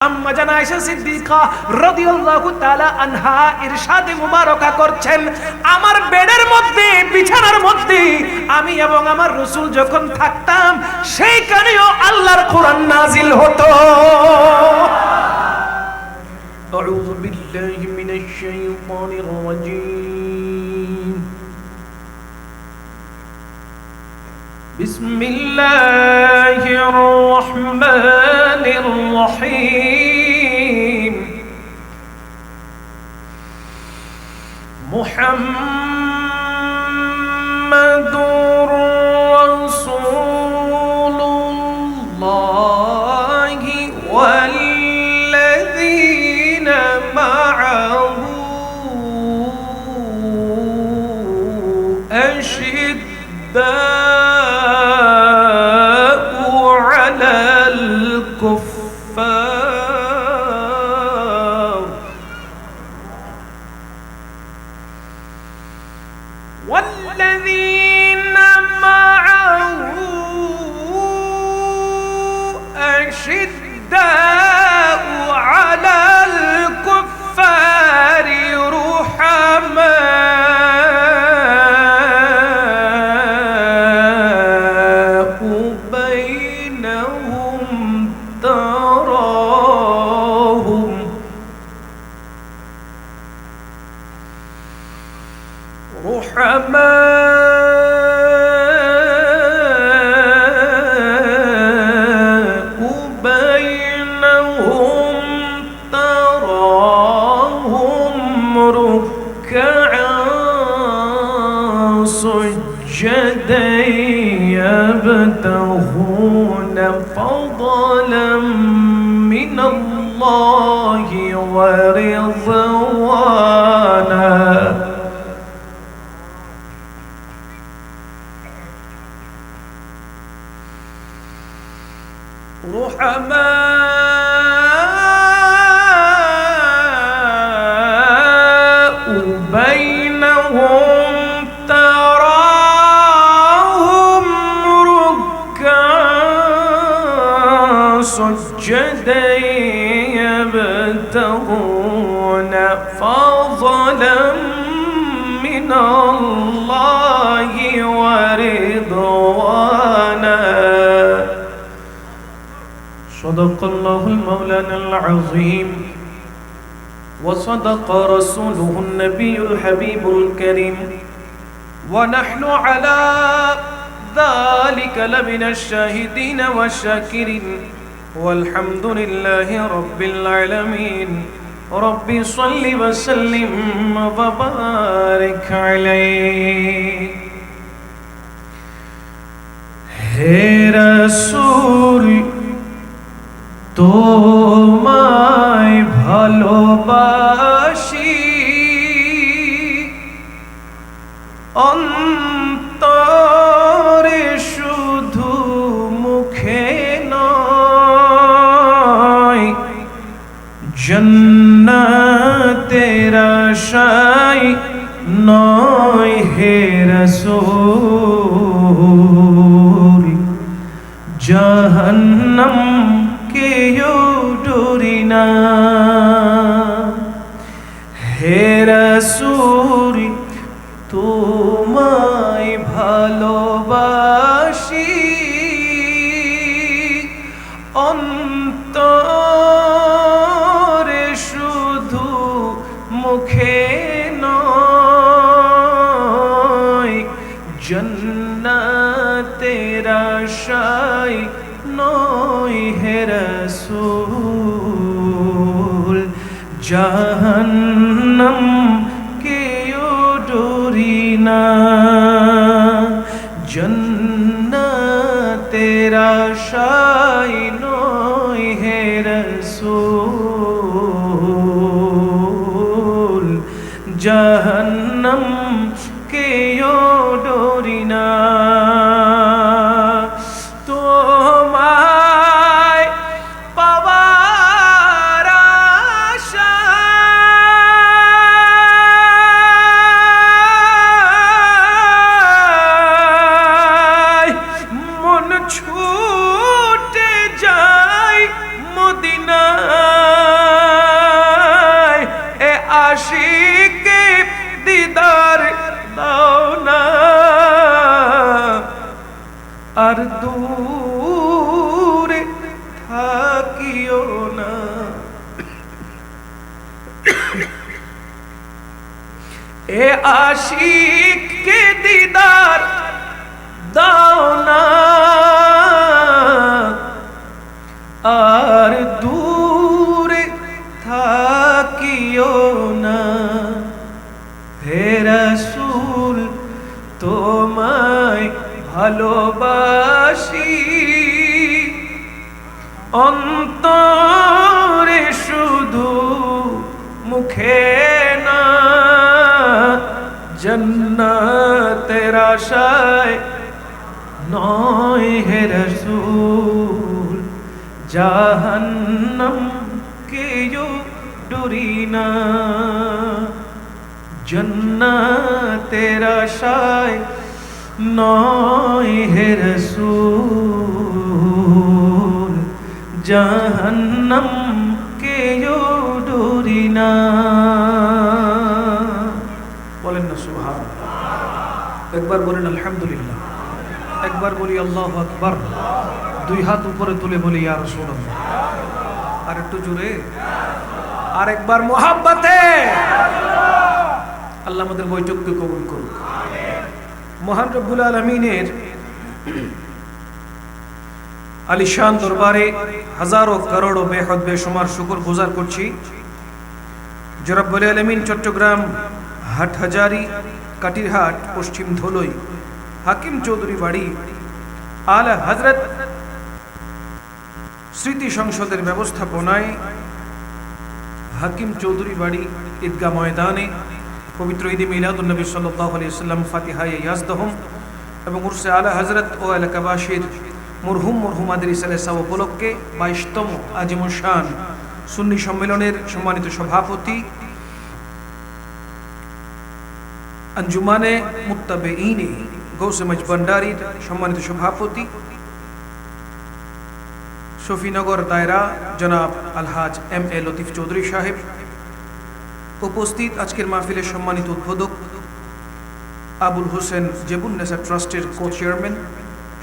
আম্মা জান আয়েশা সিদ্দিকা রাদিয়াল্লাহু তাআলা আনহা ইরশাদে মুবারাকা করছেন, আমার বেডের মধ্যে, বিছানার মধ্যে আমি এবং আমার রাসূল যখন থাকতাম সেইখানেও আল্লাহর কোরআন নাজিল হতো। আউযু বিল্লাহি মিনাশ শাইতানির রাজীম। বিসমিল্লাহির রহমানির রহিম। মুহাম্মাদুর রাসূলুল্লাহি ওয়াল্লাযীনা মা'আহু আশিদ্দাউ আলাল কুফফার والذين معه أشداء على الكفار رحماء بينهم تراهم رحماء بينهم تراهم ركعا سجدا يبتغون فضلا من الله ورضوانا رحماء بينهم تراهم ركعا سجدا يبتغون فضلا من الله ورضوانا صدق الله المولانا العظيم وصدق رسوله النبي الحبيب الكريم ونحن على ذلك لمن الشاهدين والشاكرين والحمد لله رب العالمين رب صل وسلم وبارك عليه হে রাসূল তোমায় ভালোবাসি অন্তরে শুধু মুখে নয়, জান্নাতের আশায় নয় হে রাসূল, জাহান্নাম কেউ ডরি না হে রাসূল তোমায় ভালোবাসি অন্তরে শুধু মুখে নয়, জান্নাতের আশায় নয় হে রাসূল, জাহান্নাম কেউ ডরি না, জান্নাতের আশায় নয় হে রাসূল, জাহান্নাম কেউ ডরি না। ছুটে যায় মদিনা আশিককে দিদার দাও না, আর দূরে থাকিও না। এ আশিককে দিদার দাও না, আর দূরে থাকিও না। হে রাসূল তোমায় ভালোবাসি, অন্তরে শুধু মুখে না, জান্নাতের আশায় নয় হে রাসূল, জাহান্নাম কেও ডরি না। জান্নাতের আশায় নয় হে রাসূল, জাহান্নাম কেও ডরি না। বলেন না সুবহানাল্লাহ। একবার বলেন আলহামদুলিল্লাহ, একবার বলি আল্লাহু আকবার, দুই হাত উপরে তুলে বলি ইয়া রাসূলুল্লাহ। আর একটু জোরে, আর একবার মুহাব্বতে। আল্লাহ আমাদের বৈঠককে কবুল করুন। মহান রব্বুল আলামিনের আলিশান দরবারে হাজারো করোড় বেহদ বেশুমার শুকর গুজার করছি যে রব্বুল আলামিন চট্টগ্রাম হাটহাজারী কাটিরহাট পশ্চিম ধলই হাকিম চৌধুরী বাড়ি আলা হযরত স্মৃতি সংসদের ব্যবস্থাপনায় হাকিম চৌধুরী বাড়ি ঈদগাহ ময়দানে পবিত্র ঈদে মিলাদুন নবী সাল্লাল্লাহু আলাইহি ওয়াসাল্লাম ফাতিহায়ে ইয়াজদহম এবং উরসে আলা হযরত ও এলাকাবাসীর মরহুমাদের ইসালেসা উপলক্ষে 22তম আজিমুল শান সুন্নি সম্মেলনের সম্মানিত সভাপতি, আঞ্জুমানে মুত্তাবিঈনে গৌসে মজবন্ডারির সম্মানিত সভাপতি, শফিনগর দায়রা জনাব আলহাজ এম এ লতিফ চৌধুরী সাহেব, উপস্থিত আজকের মাহফিলের সম্মানিত উদ্বোধক আবুল হোসেন জেবুন্নেসা ট্রাস্টের কো চেয়ারম্যান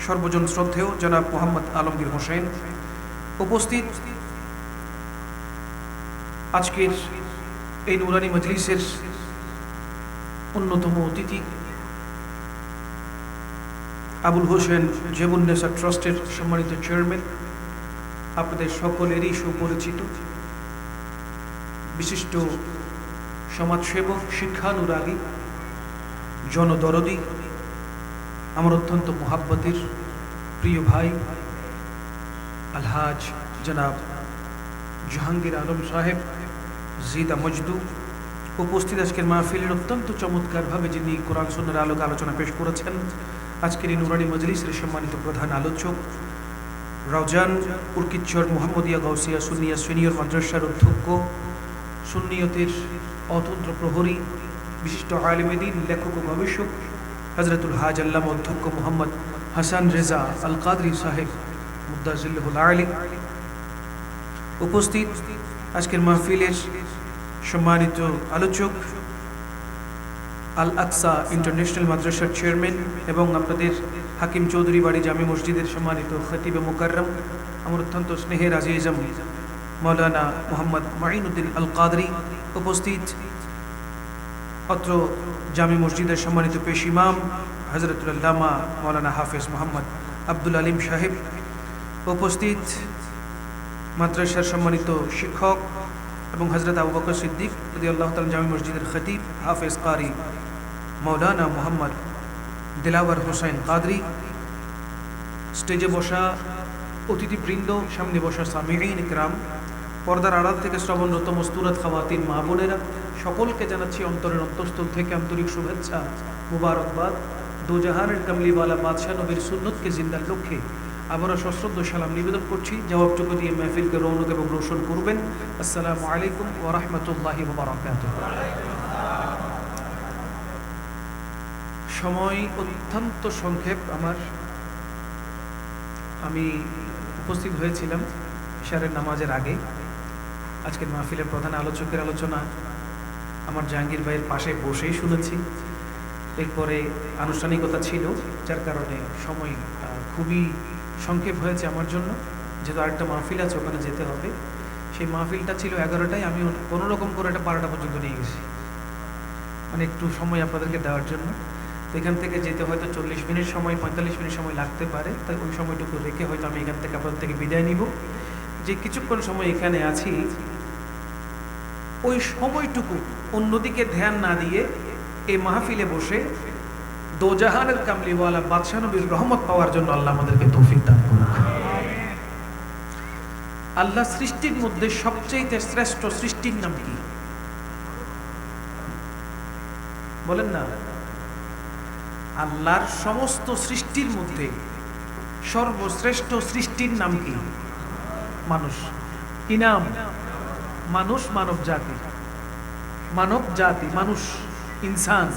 সর্বজন শ্রদ্ধেয় জনাব মোহাম্মদ আলমগীর হোসেন, উপস্থিত আজকের এই নুরানি মজলিসের অন্যতম অতিথি আবুল হোসেন জেবুন্নেসা ট্রাস্টের সম্মানিত চেয়ারম্যান, আপনাদের সকলেরই সুপরিচিত বিশিষ্ট সমাজসেবক, শিক্ষানুরাগী, জনদরদী, আমার অত্যন্ত মোহাব্বতের প্রিয় ভাই আলহাজ জনাব জাহাঙ্গীর আলম সাহেব জিদা মজদু, উপস্থিত আজকের মাহফিলের অত্যন্ত চমৎকারভাবে যিনি কোরআন সুন্নাহর আলোকে আলোচনা পেশ করেছেন, আজকের এই নুরানি মজলিসের সম্মানিত প্রধান আলোচক রাউজান উরকিচ্চর মুহাম্মদিয়া গাউসিয়া সুন্নিয়া সিনিয়র মাদ্রাসার অধ্যক্ষ, সুন্নিয়তের অতন্ত্র প্রহরী, বিশিষ্ট আলেমে দ্বীন, লেখক ও গবেষক হযরতুল হাজ আল্লামা অধ্যক্ষ মোহাম্মদ হাসান রেজা আল কাদরি সাহেব মুদ্দাজিল্লাহুল আলী, উপস্থিত আজকের মাহফিলের সম্মানিত আলোচক আল আকসা ইন্টারন্যাশনাল মাদ্রাসার চেয়ারম্যান এবং আপনাদের হাকিম চৌধুরী বাড়ি জামে মসজিদের সম্মানিত খতিবে মুকাররম, আমার অত্যন্ত স্নেহের আজিজম মৌলানা মোহাম্মদ মাইনুদ্দিন আল কাদরি, উপস্থিত অত্র জামে মসজিদের সম্মানিত পেশ ইমাম হযরতুল আল্লামা মৌলানা হাফেজ মোহাম্মদ আব্দুল আলিম সাহেব, উপস্থিত মাদ্রাসার সম্মানিত শিক্ষক এবং হযরত আবু বকর সিদ্দিক রাদিয়াল্লাহু তাআলা জামে মসজিদের খতিব হাফেজ কারি মৌলানা মোহাম্মদ দিলাওয়ার হোসেন কাদরি, স্টেজে বসা অতিথিবৃন্দ, সামনে বসা সামিঈন ইকরাম, পর্দার আড়াল থেকে শ্রবণরত মস্তুরাত খাওয়াতিন মা বোনেরা, সকলকে জানাচ্ছি অন্তরের অন্তঃস্থল থেকে আন্তরিক শুভেচ্ছা, মুবারকবাদ। দোজাহানের কামলিওয়ালা বাদশাহ নবীর সুন্নতকে জিন্দার লক্ষ্যে আবারও সশ্রদ্ধ সালাম নিবেদন করছি। জবাবটুকু দিয়ে মাহফিলকে রৌনক এবং রোশন করবেন। আসসালামু আলাইকুম ওয়া রাহমাতুল্লাহি ওয়া বারাকাতুহু। সময় অত্যন্ত সংক্ষেপ আমার, আমি উপস্থিত হয়েছিলাম ইশারের নামাজের আগে। আজকের মাহফিলের প্রধান আলোচকের আলোচনা আমার জাহাঙ্গীর ভাইয়ের পাশে বসেই শুনেছি। এরপরে আনুষ্ঠানিকতা ছিল, যার কারণে সময় খুবই সংক্ষেপ হয়েছে আমার জন্য, যেহেতু আরেকটা মাহফিল আছে ওখানে যেতে হবে। সেই মাহফিলটা ছিল 11টায়, আমি কোনো রকম করে এটা 12টা পর্যন্ত নিয়ে গেছি, মানে একটু সময় আপনাদেরকে দেওয়ার জন্য। তো এখান থেকে যেতে হয়তো 40 মিনিট সময়, 45 মিনিট সময় লাগতে পারে, তাই ওই সময়টুকু রেখে হয়তো আমি এখান থেকে আপনাদের থেকে বিদায় নিব। যে কিছুক্ষণ সময় এখানে আছি, ওই সময়টুকু অন্যদিকে ধ্যান না দিয়ে এই মাহফিলে বসে দোজাহানের কামলিওয়ালা বাদশাহ নবীর রহমত পাওয়ার জন্য আল্লাহ আমাদেরকে তৌফিক দান করুন। আল্লাহ সৃষ্টির মধ্যে সবচেয়ে শ্রেষ্ঠ সৃষ্টির নাম কি বলেন না? আল্লাহর সমস্ত সৃষ্টির মধ্যে সর্বশ্রেষ্ঠ সৃষ্টির নাম কি? মানুষ। কি নাম? মানুষ, মানব জাতি, মানব জাতি, মানুষ, ইনসান।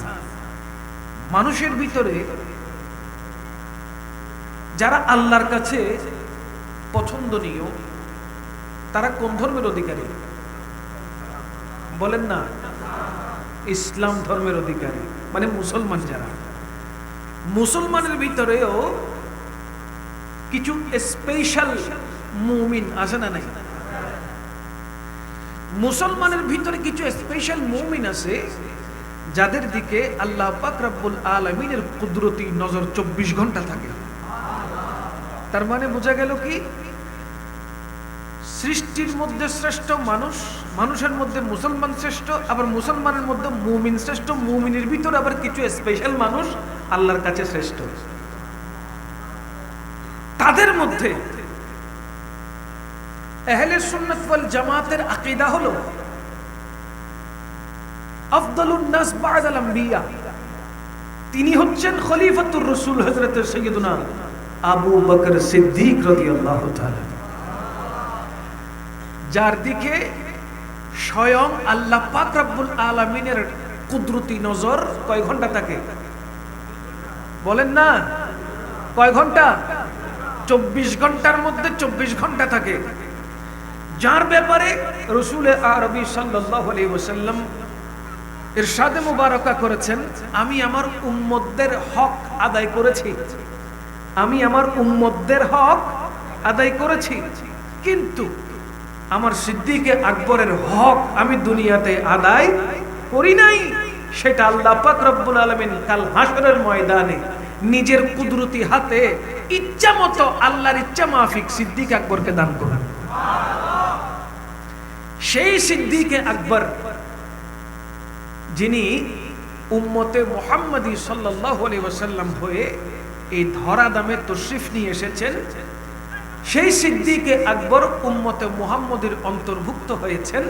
মানুষের ভিতরে যারা আল্লাহর কাছে পছন্দনীয় তারা কোন ধর্মের অধিকারী বলেন না? ইসলাম ধর্মের অধিকারী, মানে মুসলমান। যারা মুসলমানের ভিতরেও কিছু স্পেশাল মুমিন আছে না নাই? মুসলমানের ভিতরে কিছু স্পেশাল মুমিন আছে যাদের দিকে আল্লাহ পাক রব্বুল আলামিনের কুদরতি নজর 24 ঘন্টা থাকে। তার মানে বোঝা গেল কি, সৃষ্টির মধ্যে শ্রেষ্ঠ মানুষ, মানুষের মধ্যে মুসলমান শ্রেষ্ঠ, আবার মুসলমানের মধ্যে মুমিন শ্রেষ্ঠ, মুমিনের ভিতরে আবার কিছু স্পেশাল মানুষ আল্লাহর কাছে শ্রেষ্ঠ। তাদের মধ্যে আহলে সুন্নাত ওয়াল জামাতের আকীদা হলো আফদালুন নাস বা'দাল আম্বিয়া, তিনি হচ্ছেন খলিফাতুর রাসূল হযরত সাইয়্যিদুনা আবু বকর সিদ্দিক রাদিয়াল্লাহু তাআলা, যার দিকে স্বয়ং আল্লাহ পাক রব্বুল আলামিনের কুদরতি নজর কয় ঘন্টা থাকে বলেন না? কয় ঘন্টা? 24 ঘন্টার মধ্যে 24 ঘন্টা থাকে। যার ব্যাপারে রাসূল আরবি সাল্লাল্লাহু আলাইহি ওয়াসাল্লাম ইরশাদে মুবারাকা করেছেন, আমি আমার উম্মতদের হক আদায় করেছি, আমি আমার উম্মতদের হক আদায় করেছি, কিন্তু আমার সিদ্দিকে আকবরের হক আমি দুনিয়াতে আদায় করি নাই। সেটা আল্লাহ পাক রব্বুল আলামিন কাল হাশরের ময়দানে নিজের কুদরতি হাতে ইচ্ছা মতো আল্লাহর ইচ্ছা মাফিক সিদ্দিক আকবরকে দান করেন। সেই সিদ্দিকে আকবর যিনি উম্মতে মুহাম্মাদি সাল্লাল্লাহু আলাইহি ওয়াসাল্লাম হয়ে এই ধরা দামে তশরিফ নিয়ে এসেছেন, সেই সিদ্দিকে আকবর উম্মতে মুহাম্মদের অন্তর্ভুক্ত হয়েছেন।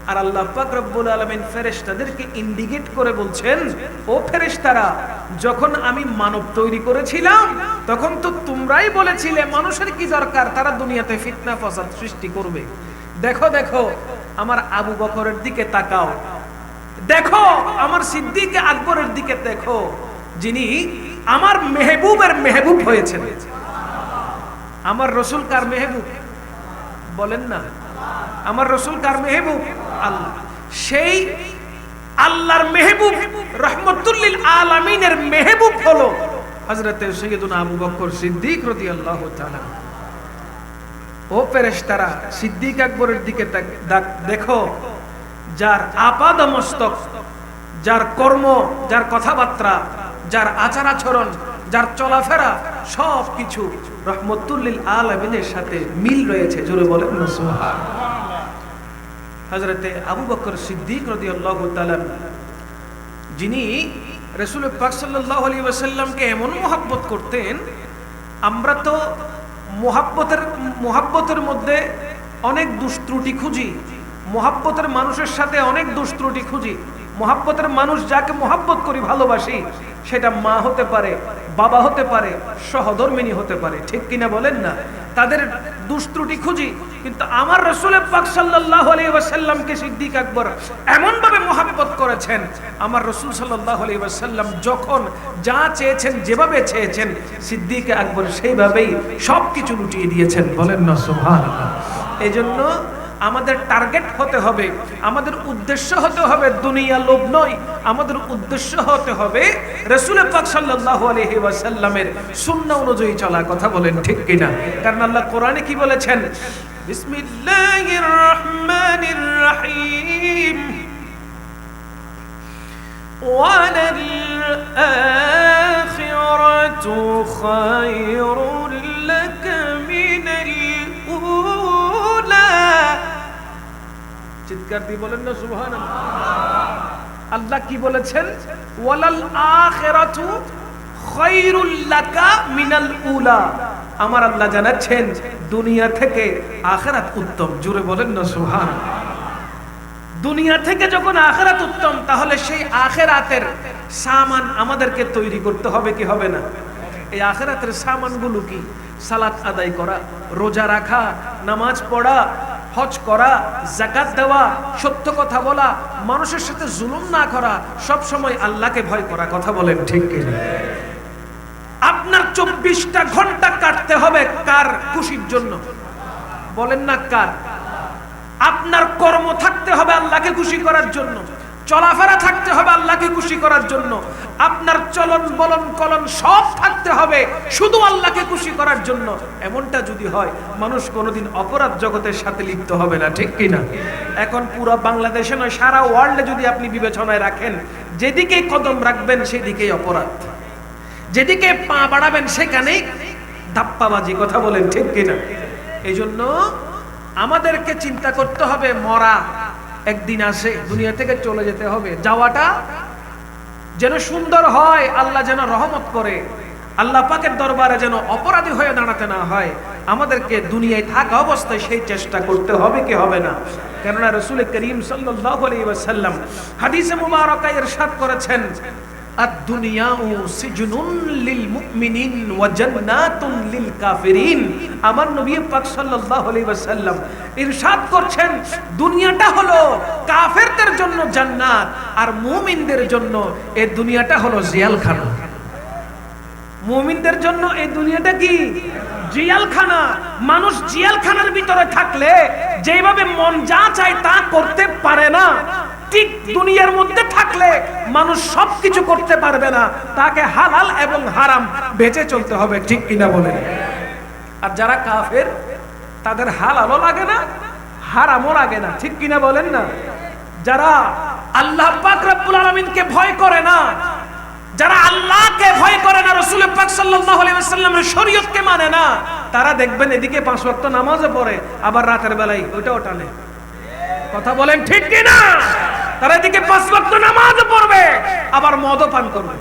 আর আল্লাহ পাক রব্বুল আলামিন ফেরেশতাদেরকে ইন্ডিকেট করে বলছেন, ও ফেরেশতারা, যখন আমি মানব তৈরি করেছিলাম তখন তো তোমরাই বলেছিলে মানুষের কি দরকার, তারা দুনিয়াতে ফিতনা ফাসাদ সৃষ্টি করবে। দেখো দেখো আমার আবু বকরের দিকে তাকাও, দেখো আমার সিদ্দিকে আকবরের দিকে দেখো, যিনি আমার মেহবুবের মেহবুব হয়েছেন। আমার রাসূল কার মেহবুব বলেন না? আমার রাসূল কার মেহবুব? আল্লাহ। সেই আল্লাহর মেহবুব রাহমাতুল লিল আলামিনের মেহবুব হলো হযরত সাইয়্যিদুনা আবু বকর সিদ্দিক রাদিয়াল্লাহু তাআলা। ও ফেরেশতারা, সিদ্দিক আকবরের দিকে দেখো, যার আপাদ মস্তক, যার কর্ম, যার কথাবার্তা, যার আচার আচরণ, যার চলাফেরা, সব কিছু রহমতুল লিল আলামিনের সাথে মিল রয়েছে। জোরে বলেন না সুবহানাল্লাহ। হযরতে আবু বকর সিদ্দিক রাদিয়াল্লাহু তাআলা, যিনি রাসূল পাক সাল্লাল্লাহু আলাইহি ওয়াসাল্লামকে এমন মহব্বত করতেন, আমরা তো মহব্বতের মধ্যে অনেক দোষ ত্রুটি খুঁজি, মহব্বতের মানুষের সাথে অনেক দোষ ত্রুটি খুঁজি। মহব্বতের মানুষ যাকে মহব্বত করি, ভালোবাসি, সেটা মা হতে পারে, বাবা হতে পারে, সহধর্মিণী হতে পারে, ঠিক কিনা বলেন না? তাদের দোষ ত্রুটি খুঁজি, কিন্তু আমার রাসূল পাক সাল্লাল্লাহু আলাইহি ওয়াসাল্লামকে সিদ্দিক আকবর এমন ভাবে মহব্বত করেছেন, আমার রাসূল সাল্লাল্লাহু আলাইহি ওয়াসাল্লাম যখন যা চেয়েছেন, যেভাবে চেয়েছেন, সিদ্দিক আকবর সেইভাবেই সবকিছু লুটিয়ে দিয়েছেন। বলেন না সুবহানাল্লাহ। এজন্য আমাদের টার্গেট হতে হবে, আমাদের উদ্দেশ্য হতে হবে দুনিয়া লোভ নয়, আমাদের উদ্দেশ্য হতে হবে রাসূল পাক সাল্লাল্লাহু আলাইহি ওয়াসাল্লামের সুন্নাহ অনুযায়ী চলা। কথা বলেন ঠিক কিনা? কারণ আল্লাহ কোরআনে কি বলেছেন? বিসমিল্লাহির রহমানির রহিম, ওয়ালাল আখিরাতু খায়রুল লাকা মিনাল উলা। চিৎকার দিয়ে বলেন না সুবহানাল্লাহ। আল্লাহ কি বলেছেন? ওয়ালাল আখিরাতু খায়রুল লাকা মিনাল উলা। আমার আল্লাহ জানাচ্ছেন দুনিয়া থেকে আখিরাত উত্তম। জোরে বলেন না সুবহানাল্লাহ। দুনিয়া থেকে যখন আখিরাত উত্তম, তাহলে সেই আখিরাতের সামান আমাদেরকে তৈরি করতে হবে কি হবে না? এই আখিরাতের সামানগুলো কি? সালাত আদায় করা, রোজা রাখা, নামাজ পড়া, হজ করা, যাকাত দেওয়া, সত্য কথা বলা, মানুষের সাথে জুলুম না করা, সব সময় আল্লাহকে ভয় করা। কথা বলেন ঠিক কি না? আপনার 24টা ঘন্টা কাটতে হবে কার খুশির জন্য? বলেন না কার? আপনার কর্ম থাকতে হবে আল্লাহকে খুশি করার জন্য, চলাফেরা থাকতে হবে আল্লাহকে খুশি করার জন্য, আপনার চলন বলন কলন সব থাকতে হবে শুধু আল্লাহকে খুশি করার জন্য। এমনটা যদি হয়, মানুষ কোনোদিন অপরাধ জগতের সাথে লিপ্ত হবে না। ঠিক কিনা? এখন পুরো বাংলাদেশে নয়, সারা ওয়ার্ল্ডে যদি আপনি বিবেচনায় রাখেন, যেদিকে কদম রাখবেন সেদিকেই অপরাধ, যেদিকে পা বাড়াবেন সেখানেই ধাপ্পাবাজি। কথা বলেন ঠিক কিনা? এই জন্য আমাদেরকে চিন্তা করতে হবে, মরা একদিন আসে, দুনিয়া থেকে চলে যেতে হবে। যাওয়াটা যেন সুন্দর হয়, আল্লাহ যেন রহমত করে, আল্লাহ পাকের দরবারে যেন অপরাধী হয়ে দাঁড়াতে না হয়। আমাদেরকে দুনিয়ায় থাকা অবস্থায় সেই চেষ্টা করতে হবে কি হবে না? কেননা রাসূল করিম সাল্লাল্লাহু আলাইহি ওয়াসাল্লাম হাদিসে মুবারাকায় ইরশাদ করেছেন, আদ-দুনিয়াউ সিজনুন লিল মুমিনিন ওয়া জান্নাতুন লিল কাফিরিন। আমার নবী পাক সাল্লাল্লাহু আলাইহি ওয়াসাল্লাম ইরশাদ করছেন, দুনিয়াটা হলো কাফেরদের জন্য জান্নাত, আর মুমিনদের জন্য এই দুনিয়াটা হলো জিয়ালখানা। মুমিনদের জন্য এই দুনিয়াটা কি? জিয়ালখানা। মানুষ জিয়ালখানার ভিতরে থাকলে যেভাবে মন যা চায় তা করতে পারে না, ঠিক দুনিয়ার মধ্যে থাকলে মানুষ সবকিছু করতে পারবে না, তাকে হালাল এবং হারাম বেঁচে চলতে হবে। ঠিক কিনা বলেন? আর যারা কাফের, তাদের হালালও লাগে না, হারামও লাগে না। ঠিক কিনা বলেন না? যারা আল্লাহ পাক রব্বুল আলামিনকে ভয় করে না, যারা আল্লাহকে ভয় করে না, রাসূল পাক সাল্লাল্লাহু আলাইহি ওয়াসাল্লামের শরীয়তকে মানে না, তারা দেখবেন এদিকে 5 ওয়াক্ত নামাজও পড়ে, আবার রাতের বেলায় ওইটাও টানে। কথা বলেন ঠিক কিনা? তারা এদিকে 5 ওয়াক্ত নামাজও পড়বে, আবার মদও পান করবে।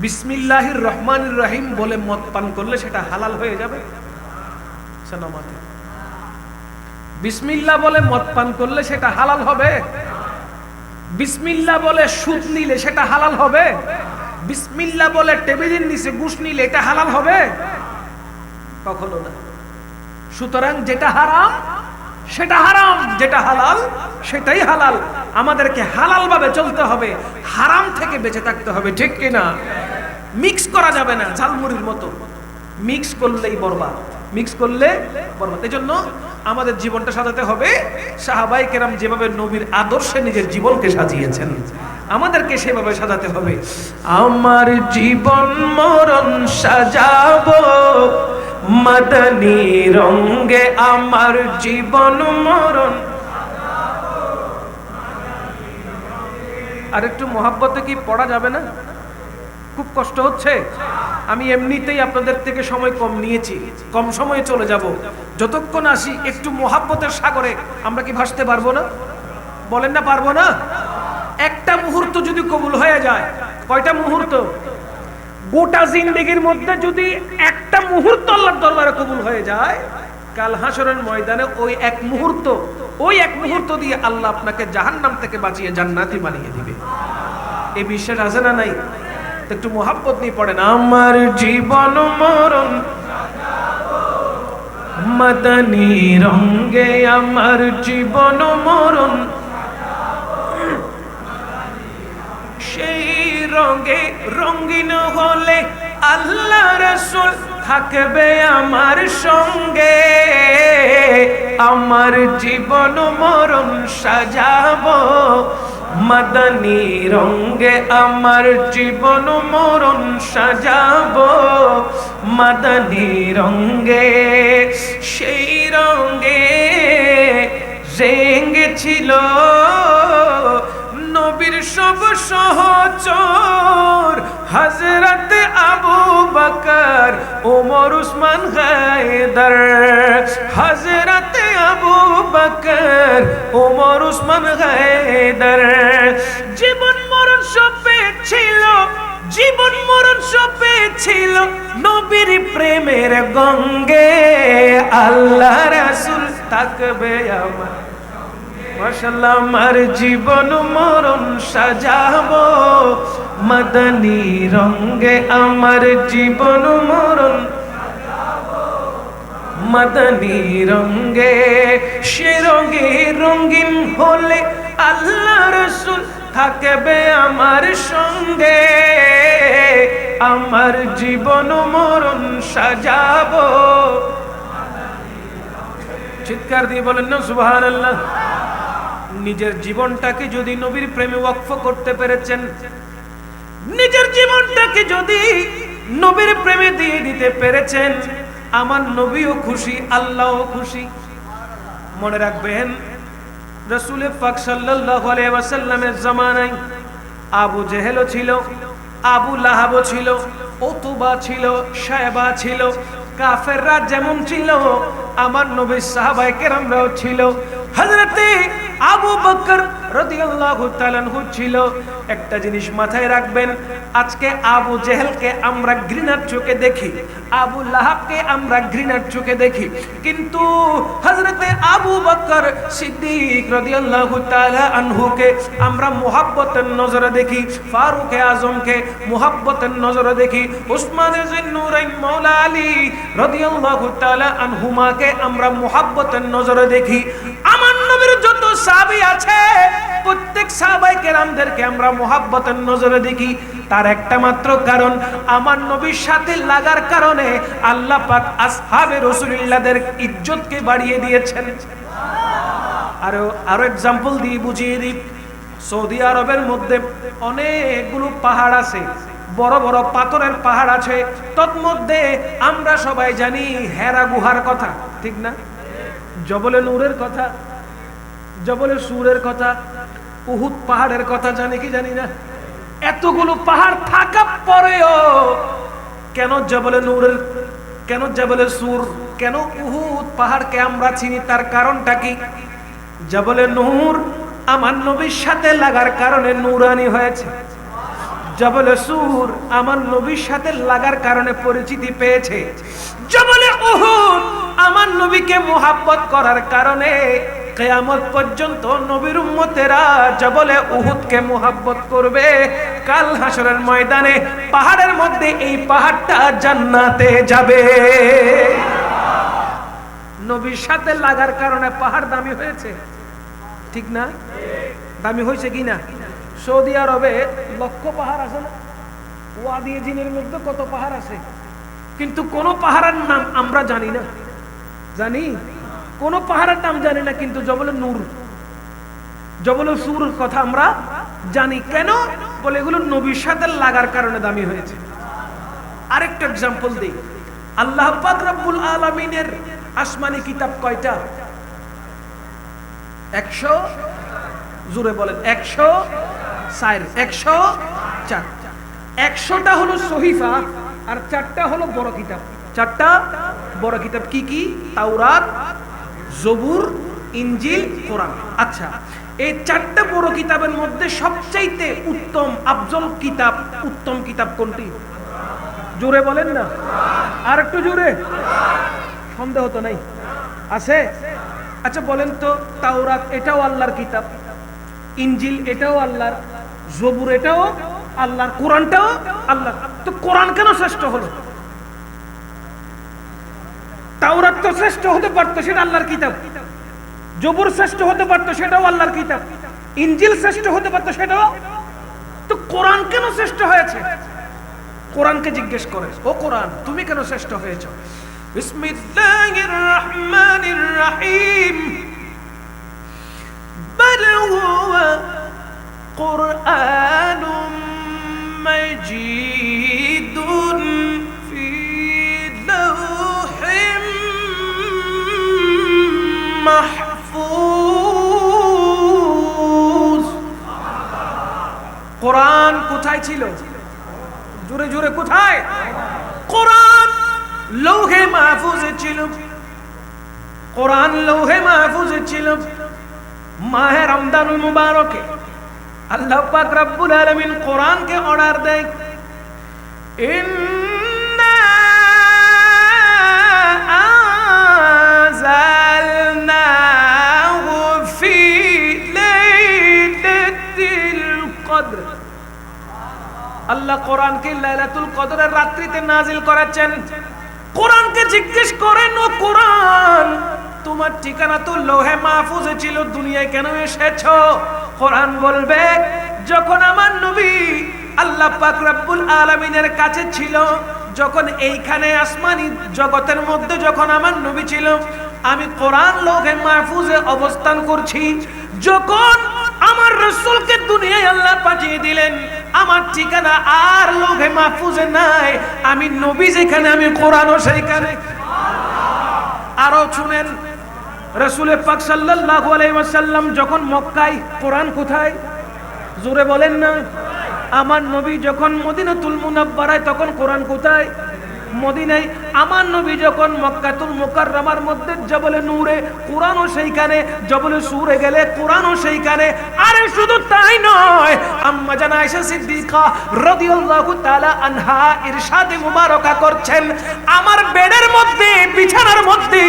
বিসমিল্লাহির রহমানির রহিম বলে মদ পান করলে সেটা হালাল হয়ে যাবে? শোনামাতে বিসমিল্লাহ বলে মদ পান করলে সেটা হালাল হবে? বিসমিল্লাহ বলে সুদ নিলে সেটা হালাল হবে? বিসমিল্লাহ বলে টেবিলের নিচে ঘুষ নিলে এটা হালাল হবে? কখনো না। সুতরাং যেটা হারাম সেটা হারাম, যেটা হালাল সেটাই হালাল। আমাদেরকে হালাল ভাবে চলতে হবে, হারাম থেকে বেঁচে থাকতে হবে। ঠিক কিনা? মিক্স করা যাবে না, ঝালমুড়ির মতো মিক্স করলেই বরবাদ, মিক্স করলে বরবাদ। এই জন্য আমাদের জীবনটা সাজাতে হবে সাহাবায়ে কেরাম যেভাবে নবীর আদর্শে নিজের জীবনকে সাজিয়েছেন, আমাদেরকে সেভাবে সাজাতে হবে। আমার জীবন মরণ সাজাবো মদনী রঙে, আমার জীবন মরণ। আর একটু মোহাব্বতে কি পড়া যাবে না? খুব কষ্ট হচ্ছে। আমি এমনিতেই আপনাদের থেকে সময় কম নিয়েছি, কম সময়ে চলে যাব। যতক্ষণ আসি একটু মোহাব্বতের সাগরে আমরা কি ভাসতে পারবো না? বলেন না পারবো না? একটা মুহূর্ত যদি কবুল হয়ে যায়, কয়টা মুহূর্ত? গোটা জিন্দেগির মধ্যে যদি একটা মুহূর্ত আল্লাহর দরবারে কবুল হয়ে যায়, কাল হাসরের ময়দানে ওই এক মুহূর্ত দিয়ে আল্লাহ আপনাকে জাহান্নাম থেকে বাঁচিয়ে জান্নাতি বানিয়ে দিবে। এই বিশ্বাস আছে না নাই? একটু মোহাব্বত নিয়ে পড়েন। আমার জীবন মরণ মদনী রঙে, আমার জীবন মরণ সেই রঙে রঙিন হলে আল্লাহ রাসূল থাকবে আমার সঙ্গে, আমার জীবন মরণ সাজাবো মদনী রঙে, আমার জীবন মরণ সাজাবো মদনী রঙে। সেই রঙে রেঙেছিল নবীর সব সহচর, হযরত আবু বকর ওমর উসমান হায়দার, হযরত আবু বকর ওমর উসমান হায়দার। জীবন মরণ সপে ছিল, জীবন মরণ সপে ছিল নবীর প্রেমের গঙ্গে, আল্লাহ রাসূল থাকবে আমার মাশাআল্লাহ, আমার জীবন মরণ সাজাবো মদনী রঙে, আমার জীবন মরণ মদনী রঙে। সে রঙে রঙিন হলে আল্লাহ রাসূল থাকবে আমার সঙ্গে, আমার জীবন মরণ সাজাবো। চিৎকার দিয়ে বলেন না সুবহানাল্লাহ। নিজের জীবনটাকে যদি নবীর প্রেমে ওয়াকফ করতে পেরেছেন, নিজের জীবনটাকে যদি নবীর প্রেমে দিয়ে দিতে পেরেছেন, আমার নবীও খুশি, আল্লাহও খুশি। মনে রাখবেন রাসূল পাক সাল্লাল্লাহু আলাইহি ওয়াসাল্লামের জামানায় আবু জেহেলও ছিল, আবু লাহাবও ছিল, উতবা ছিল, শায়বা ছিল, কাফেররা যেমন ছিল আমার নবীর সাহাবায়ে কেরামরাও ছিল। হযরতে আবু বকর রাদিয়াল্লাহু তাআলা আনহু ছিল। একটা জিনিস মাথায় রাখবেন, আজকে আবু জেহেলকে আমরা ঘৃণার চোখে দেখি, আবু লাহাবকে আমরা ঘৃণার চোখে দেখি, কিন্তু হযরতে আবু বকর সিদ্দিক রাদিয়াল্লাহু তাআলা আনহুকে আমরা মুহাব্বতের নজরে দেখি, ফারুক আজমকে মুহাব্বতের নজরে দেখি, উসমান যিন্নুরাইন মাওলা আলী রাদিয়াল্লাহু তাআলা আনহুমাকে আমরা মুহাব্বতের নজরে দেখি। আমার নবীর যত সাহাবী আছে প্রত্যেক সাহাবায়ে কেরামদেরকে আমরা মুহাব্বতের নজরে দেখি। তার একটা মাত্র কারণ, আমার নবীর সাথে লাগার কারণে আল্লাহ পাক আসহাবে রাসূলুল্লাহদের ইজ্জতকে বাড়িয়ে দিয়েছেন। আরো এক্সাম্পল দিয়ে বুঝিয়ে দিই। সৌদি আরবের মধ্যে অনেকগুলো পাহাড় আছে, বড় বড় পাথরের পাহাড় আছে। তন্মধ্যে আমরা সবাই জানি হেরা গুহার কথা, ঠিক না? জবলে নূরের কথা, জবলে সুরের কথা, উহুদ পাহাড়ের কথা জানি কি জানি না? এতগুলো পাহাড় থাকা পরেও কেন জবলে নূরের, কেন জবলে সুর, কেন উহুদ পাহাড়কে আমরা চিনি? তার কারণটা কি? জবলে নূর আমার নবীর সাথে লাগার কারণে নূরানি হয়েছে, জবলে সুর আমার নবীর সাথে লাগার কারণে পরিচিতি পেয়েছে, জবলে উহুদ আমার নবীকে মুহাব্বত করার কারণে কিয়ামত পর্যন্ত নবীর উম্মতেরা জবলে উহুদকে মুহাব্বত করবে। কাল হাসরের ময়দানে পাহাড়ের মধ্যে এই পাহাড়টা জান্নাতে যাবে। নবীর সাথে লাগার কারণে পাহাড় দামি হয়েছে, ঠিক না? দামি হয়েছে কি না? সৌদি আরবে লক্ষ পাহাড় আছে না? ওয়াদি জিনের মধ্যে কত পাহাড় আছে, কিন্তু কোন পাহাড়ের নাম আমরা জানি না। জানি কোন পাহাড়ের নাম জানি না, কিন্তু জবলে নূর, জবলে সুর কথা আমরা জানি। কেন? বলে এগুলো নবীর সাথে লাগার কারণে দামি হয়েছে। আরেকটা এক্সাম্পল দেই। আল্লাহ পাক রব্বুল আলামিনের আসমানি কিতাব কয়টা? 100, জোরে বলেন 104, 104। 100টা হলো সহিফা আর 4টা হলো বড় কিতাব। 4টা বড় কিতাব কি কি? তাওরাত, জবুর, ইনজিল, কোরআন। আচ্ছা, এই 4টা বড় কিতাবের মধ্যে সবচাইতে উত্তম আফজল কিতাব, উত্তম কিতাব কোনটি? জোরে বলেন না, আর একটু জোরে। সন্দেহ তো নাই, আছে? আচ্ছা বলেন তো, তাওরাত এটাও আল্লাহর কিতাব, ইনজিল এটাও আল্লাহর, জবুর এটাও আল্লাহর, কোরআনটাও আল্লাহর। তো কোরআন কেন শ্রেষ্ঠ হলো? তাওরাত তো শ্রেষ্ঠ হতে পারতো, সেটা আল্লাহর কিতাব। জবুর শ্রেষ্ঠ হতে পারতো, সেটাও আল্লাহর কিতাব। ইনজিল শ্রেষ্ঠ হতে পারতো, সেটাও। তো কোরআন কেন শ্রেষ্ঠ হয়েছে? কোরআনকে জিজ্ঞেস করে, ও কোরআন তুমি কেন শ্রেষ্ঠ হয়েছ? বিসমিল্লাহির রহমানির রহিম বাল হুয়া কুরআনুম মাজিদুন ফি লাওহিম মাহফুজ। কোরআন কোথায় ছিল? জোরে জোরে কোথায়? কোরআন লৌহে মাহফুজে ছিল। কোরআন লৌহে মাহফুজে ছিল। মাহে রমজানুল মুবারকে আল্লাহ পাক রব্বুল আলামিন কোরআনকে অর্ডার দেয়, ইন্না আনজালনাহু ফি লাইলাতিল কদর। আল্লাহ কোরআনকে লাইলাতুল কদরের রাত্রিতে নাজিল করেছেন। কোরআনকে জিজ্ঞেস করেন, ও কোরআন তোমার ঠিকানা তো লৌহে মাহফুজে ছিল, দুনিয়ায় কেন এসেছো? কোরআন বলবে, যখন আমার নবী আল্লাহ পাক রব্বুল আলামিনের কাছে ছিল, যখন এইখানে আসমানি জগতের মধ্যে যখন আমার নবী ছিল, আমি কোরআন লৌহে মাহফুজে অবস্থান করছি। যখন আমার রাসূলকে দুনিয়ায় আল্লাহ পাঠিয়ে দিলেন, আমার ঠিকানা আর লৌহে মাহফুজে নাই, আমি নবী যেখানে আমি কোরআনও সেইখানে। আরো শুনেন, রাসূল পাক সাল্লাল্লাহু আলাইহি ওয়াসাল্লাম যখন মক্কায়, কোরআন কোথায়? জোরে বলেন না। আমার নবী যখন মদিনাতুল মুনাওয়ারায়, তখন কোরআন কোথায়? মদিনায়। আমার নবী যখন মক্কাতুল মুকাররমার মধ্যে জবলে নূরে, কোরআনও সেইখানে। জবলে সুরে গেলে কোরআনও সেইখানে। আরে শুধু তাই নয়, আম্মা জান আয়েশা সিদ্দিকা রাদিয়াল্লাহু তাআলা আনহা ইরশাদে মুবারকা করছেন, আমার বেডের মধ্যে, বিছানার মধ্যে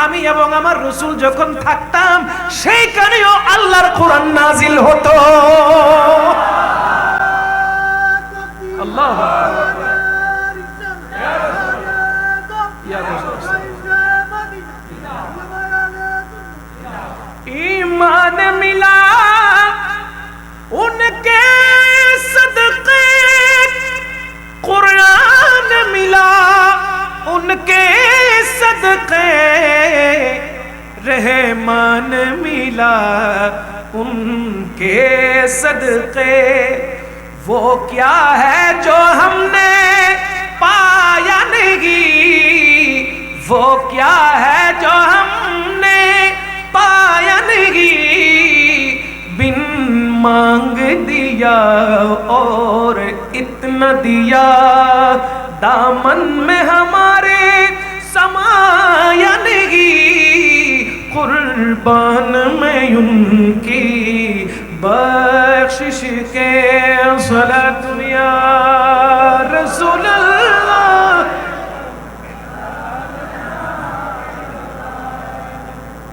আমি এবং আমার রাসূল যখন থাকতাম, সেইখানেও আল্লাহর কোরআন নাজিল হতো। আল্লাহু আকবার। ईमान मिला उनके सदके, कुरान मिला उनके सदके, रहमान मिला उनके सदके। वो क्या है जो हमने पाया नहीं, वो क्या है जो हमने पाया नहीं, बिन मांग दिया और इतना दिया, दामन में हमारे समाया नहीं, कुर्बान में उनकी बख्शिश के सलात या रसूल अल्लाह।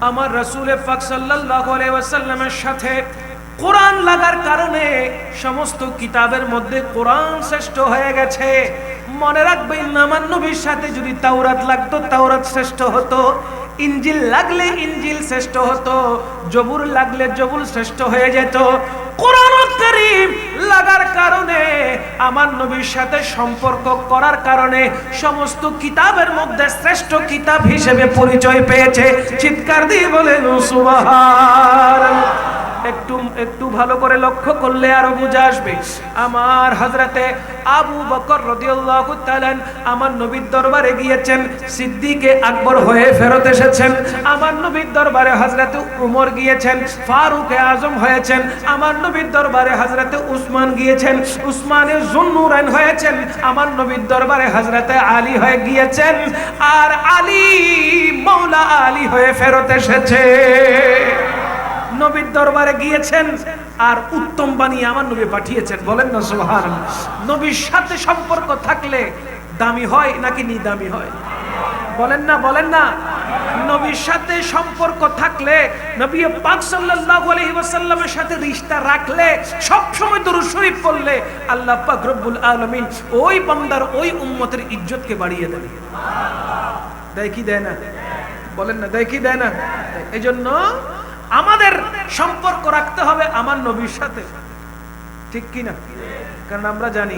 আমার রাসূল পাক সাল্লাল্লাহু আলাইহি ওয়াসাল্লামের সাথে কোরআন লাগার কারণে সমস্ত কিতাবের মধ্যে কোরআন শ্রেষ্ঠ হয়ে গেছে। মনে রাখবেন, আমার নবীর সাথে যদি তাওরাত লাগতো, তাওরাত শ্রেষ্ঠ হতো। ইনজিল লাগলে ইনজিল শ্রেষ্ঠ হতো। জবুর লাগলে জবুর শ্রেষ্ঠ হয়ে যেত। কোরআনুল কারীম লাগার কারণে, আমার নবীর সাথে সম্পর্ক করার কারণে সমস্ত কিতাবের মধ্যে শ্রেষ্ঠ কিতাব হিসেবে পরিচয় পেয়েছে। চিৎকার দিয়ে বলেন সুবহানাল্লাহ। একটু ভালো করে লক্ষ্য করলে আরো বুঝা আসবে। আমার হযরতে আবু বকর রাদিয়াল্লাহু তাআলা আমার নবীর দরবারে গিয়েছেন, সিদ্দিকে আকবর হয়ে ফেরত এসেছেন। আমার নবীর দরবারে হযরতে উমর গিয়েছেন, ফারুকে আজম হয়েছেন। আমার নবীর দরবারে হযরতে উসমান গিয়েছেন, উসমানে যুন্নুরাইন হয়েছেন। আমার নবীর দরবারে হযরতে আলী হয়ে গিয়েছেন, আর আলী মাওলা আলী হয়ে ফেরত এসেছে। নবীর দরবারে গিয়েছেন আর উত্তম বানিয়ে আমার নবী পাঠিয়েছেন। বলেন না সুবহানাল্লাহ। নবীর সাথে সম্পর্ক থাকলে দামি হয় নাকি নিদামি হয়? বলেন না, বলেন না। নবীর সাথে সম্পর্ক থাকলে, নবী পাক সাল্লাল্লাহু আলাইহি ওয়াসাল্লামের সাথে রিশতা রাখলে, সব সময় দরুদ শরীফ পড়লে, আল্লাহ পাক রব্বুল আলামিন ওই বান্দার, ওই উম্মতের ইজ্জতকে বাড়িয়ে দেন। দেয় কি দেয় না? বলেন না, দেয় কি দেয় না? এইজন্য আমাদের সম্পর্ক রাখতে হবে আমার নবীর সাথে, ঠিক কি না? কারণ আমরা জানি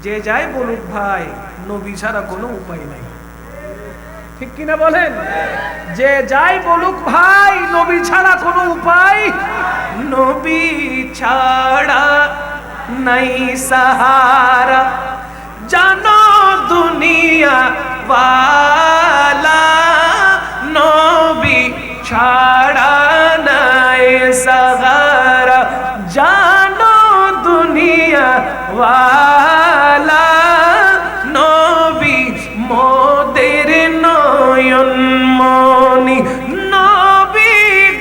যে যাই বলুক ভাই, নবী ছাড়া কোনো উপায় নাই। ঠিক কিনা বলেন? যে যাই বলুক ভাই, নবী ছাড়া কোনো উপায়, নবী ছাড়া নাই সাহারা, জানো দুনিয়া ওয়ালা, নবী ছাড়া নাই সাহারা, জানো দুনিয়া ওয়ালা, নবী মোদের নয়ন মনি, নবী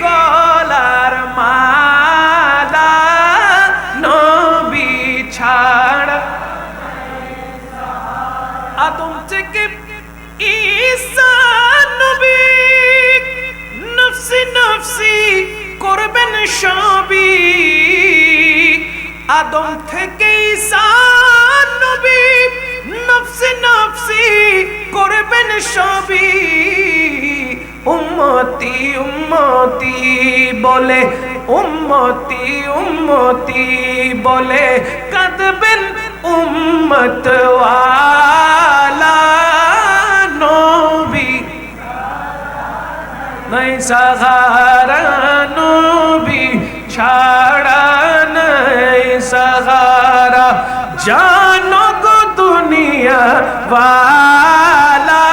গলার মালা, নবী ছাড়া। আদম থেকে ঈসা নবী নফসি নফসি করবেন সবই, আদম থেকে ঈসা নবী নফসি নফসি করবেন সবই, উম্মতি উম্মতি বলে, উম্মতি উম্মতি বলে কাঁদবেন উম্মত ওয়ালা, নবী নাই সাহারা, নবী ছাড়া নাই সাহারা, জানো গো দুনিয়া ওয়ালা,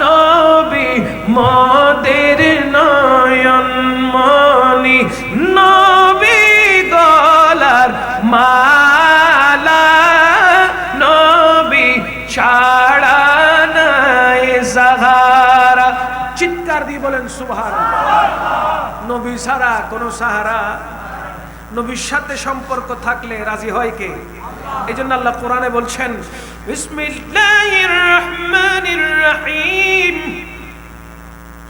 নবী মোদের নয়ন মনি, নবী গলার মালা, নবী ছাড়া নাই সাহারা। চিৎকার দিয়ে বলেন সুবহানাল্লাহ। নবী ছাড়া কোন সাহারা, নবীর সাথে সম্পর্ক থাকলে রাজি হয় কে? এই জন্য আল্লাহ কোরআনে বলছেন বিসমিল্লাহির রহমানির রহিম,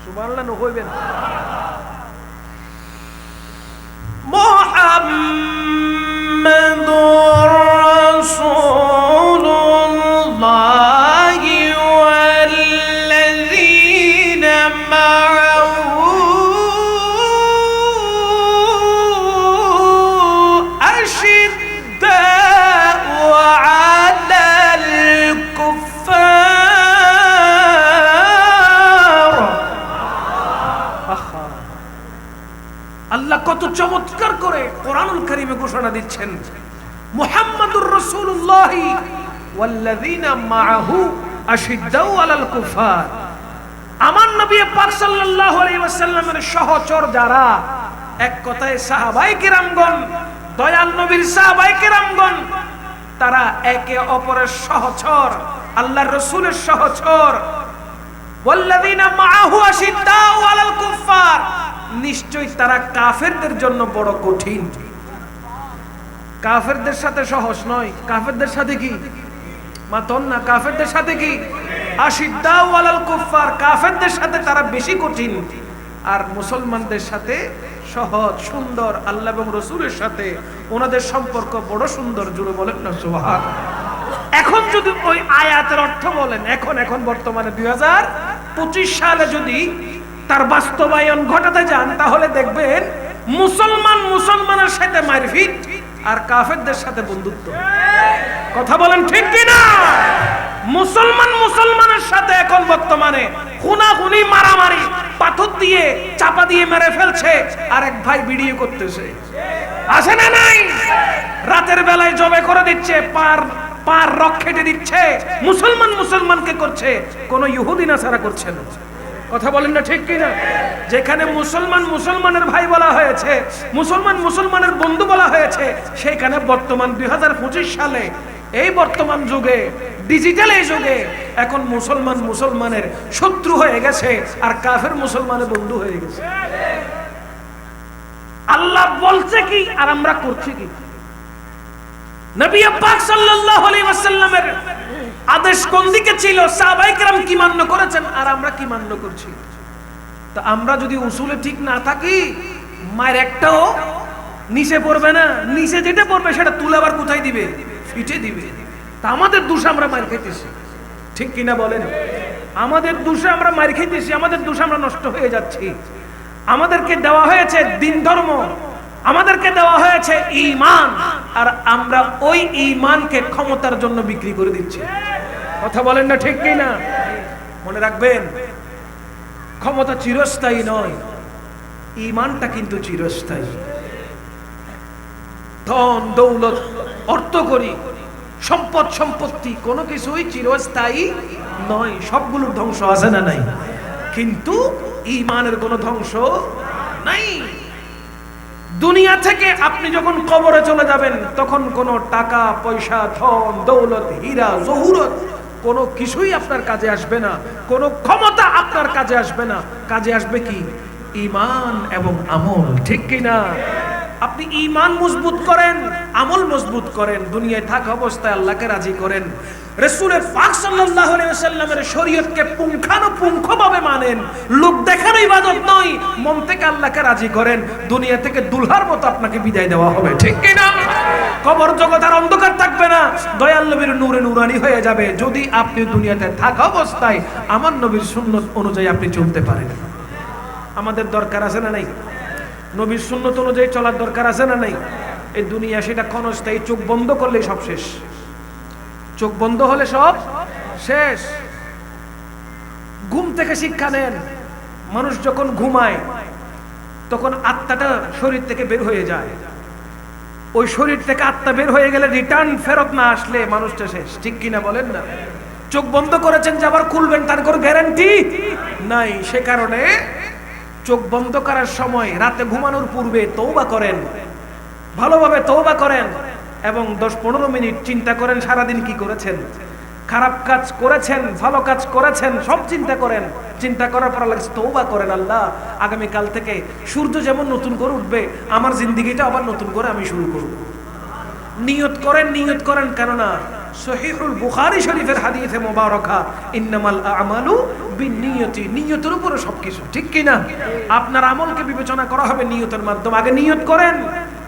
সুবহানাল্লাহ হইবেন, মুহাম্মাদুর রাসূলুল্লাহি ওয়াল্লাযীনা মা'আহু আশিদ্দাউ আলাল কুফফার। আল্লাহ কত চমৎকার করে কোরআনুল কারীমে ঘোষণা দিচ্ছেন, মুহাম্মাদুর রাসূলুল্লাহি ওয়াল্লাযীনা মা'আহু আশিদ্দাউ আলাল কুফফার। আমার নবী পাক সাল্লাল্লাহু আলাইহি ওয়াসাল্লামের সহচর যারা, এক কথায় সাহাবায়ে কেরামগণ, দয়াল নবীর সাহাবায়ে কেরামগণ, তারা একে অপরের সহচর, আল্লাহর রাসূলের সহচর। ওয়াল্লাযীনা মা'আহু আশিদ্দাউ আলাল কুফফার, নিশ্চয়ই তারা কাফেরদের জন্য বড় কঠিন। কাফেরদের সাথে সহজ নয়, কাফেরদের সাথে কি মাতন না, কাফেরদের সাথে কি আশিদ্দাউ আলাল কুফফার, কাফেরদের সাথে তারা বেশি কঠিন। আর মুসলমানদের সাথে সহজ সুন্দর, আল্লাহ এবং রাসূলের সাথে ওনাদের সম্পর্ক বড় সুন্দর। জুড়ে বলেন না সুবহানাল্লাহ। এখন যদি ওই আয়াতের অর্থ বলেন, এখন বর্তমানে 2025 সালে যদি তার বাস্তবায়ন ঘটাতে যান, তাহলে দেখবেন মুসলমান মুসলমানের সাথে মারপিট আর কাফেরদের সাথে বন্ধুত্ব। কথা বলেন ঠিক কিনা? মুসলমান মুসলমানের সাথে এখন বর্তমানে খুনাখুনি, মারামারি, পাথর দিয়ে চাপা দিয়ে মেরে ফেলছে, আর এক ভাই ভিডিও করতেছে, আছে না নাই? রাতের বেলায় জবে করে দিচ্ছে, পার রক কেটে দিচ্ছে, মুসলমান মুসলমানকে করছে, কোন ইহুদি নাসারা করছে না। কথা বলেন না ঠিক কিনা? যেখানে মুসলমান মুসলমানের ভাই বলা হয়েছে, মুসলমান মুসলমানের বন্ধু বলা হয়েছে, সেখানে বর্তমান 2025 সালে এই বর্তমান যুগে, ডিজিটাল এই যুগে, এখন মুসলমান মুসলমানের শত্রু হয়ে গেছে আর কাফের মুসলমানের বন্ধু হয়ে গেছে। আল্লাহ বলছে কি আর আমরা করছি কি? নবী পাক সাল্লাল্লাহু আলাইহি ওয়াসাল্লামের আদেশ কোন দিকে ছিল, সাহাবায়ে কেরাম কি মান্য করেছেন আর আমরা কি মান্য করছি? তো আমরা যদি উসুলে ঠিক না থাকি, মায়ের একটাও নিচে পড়বে না, নিচে যেটা পড়বে সেটা তুলে আবার কোথায় দিবে? ফিটে দিবে। তা আমাদের দোষে আমরা মার খাইতেছি, ঠিক কিনা বলেন? আমাদের দোষে আমরা মার খাইতেছি, আমাদের দোষে আমরা নষ্ট হয়ে যাচ্ছি। আমাদেরকে দেওয়া হয়েছে দিন ধর্ম, আমাদেরকে দেওয়া হয়েছে ঈমান, আর আমরা ওই ঈমানকে ক্ষমতার জন্য বিক্রি করে দিচ্ছি। কথা বলেন না ঠিক কি না? মনে রাখবেন, ক্ষমতা চিরস্থায়ী নয়, ঈমানটা কিন্তু চিরস্থায়ী। ধন দৌলত, অর্থ করি, সম্পদ সম্পত্তি কোনো কিছুই চিরস্থায়ী নয়, সবগুলোর ধ্বংস আছে না নাই? কিন্তু ঈমানের কোনো ধ্বংস নাই। দুনিয়া থেকে আপনি যখন কবরে চলে যাবেন, তখন কোনো টাকা পয়সা, ধন দৌলত, হীরা জহুরত কোনো কিছুই আপনার কাজে আসবে না, কোনো ক্ষমতা আপনার কাজে আসবে না। কাজে আসবে কি? ঈমান এবং আমল, ঠিক কি না? আপনি ঈমান মজবুত করেন, আমল মজবুত করেন, দুনিয়ায় থাকা অবস্থায় আল্লাহকে রাজি করেন, রাসূলের পাক সাল্লাল্লাহু আলাইহি ওয়াসাল্লামের শরীয়তকে পুঙ্খানুপুঙ্খভাবে মানেন, লোক দেখানো ইবাদত নয়, মন থেকে আল্লাহকে রাজি করেন, দুনিয়া থেকে দুলহার মতো আপনাকে বিদায় দেওয়া হবে, ঠিক কি না? কবর জগৎ আর অন্ধকার থাকবে না, দয়াল নবীর নূরে নূরানি হয়ে যাবে, যদি আপনি দুনিয়াতে থাকা অবস্থায় আমার নবীর সুন্নত অনুযায়ী আপনি চলতে পারেন। আমাদের দরকার আছে না নাই? নবীর সুন্নত অনুযায়ী চলার দরকার আছে না নাই? এই দুনিয়া সেটা ক্ষণস্থায়ী, চোখ বন্ধ করলে সব শেষ। চোখ বন্ধ হলে সব শেষ। ঘুম থেকে শিক্ষা নেন, মানুষ যখন ঘুমায় তখন আত্মাটা শরীর থেকে বের হয়ে যায়, ওই শরীর থেকে আত্মা বের হয়ে গেলে রিটার্ন ফেরত না আসলে মানুষটা শেষ, ঠিক কিনা বলেন না? চোখ বন্ধ করেছেন যে আবার খুলবেন তার কোনো গ্যারান্টি নাই। সে কারণে চোখ বন্ধ করার সময় রাতে ঘুমানোর পূর্বে তওবা করেন, ভালোভাবে তওবা করেন, এবং 10-15 মিনিট চিন্তা করেন সারাদিন কি করেছেন, খারাপ কাজ করেছেন, ভালো কাজ করেছেন, সব চিন্তা করেন। চিন্তা করার পর আল্লাহ তওবা করেন, আল্লাহ আগামীকাল থেকে সূর্য যেমন নতুন করে উঠবে, আমার জিন্দেগিটা আবার নতুন করে আমি শুরু করব। নিয়ত করেন, নিয়ত করেন, কেননা সহিহুল বুখারী শরীফের হাদিসে মুবারাকা, ইন্নামাল আমালু বিন্নিয়তি, নিয়তের উপরে সবকিছু, ঠিক কি না? আপনার আমলকে বিবেচনা করা হবে নিয়তের মাধ্যমে। আগে নিয়ত করেন,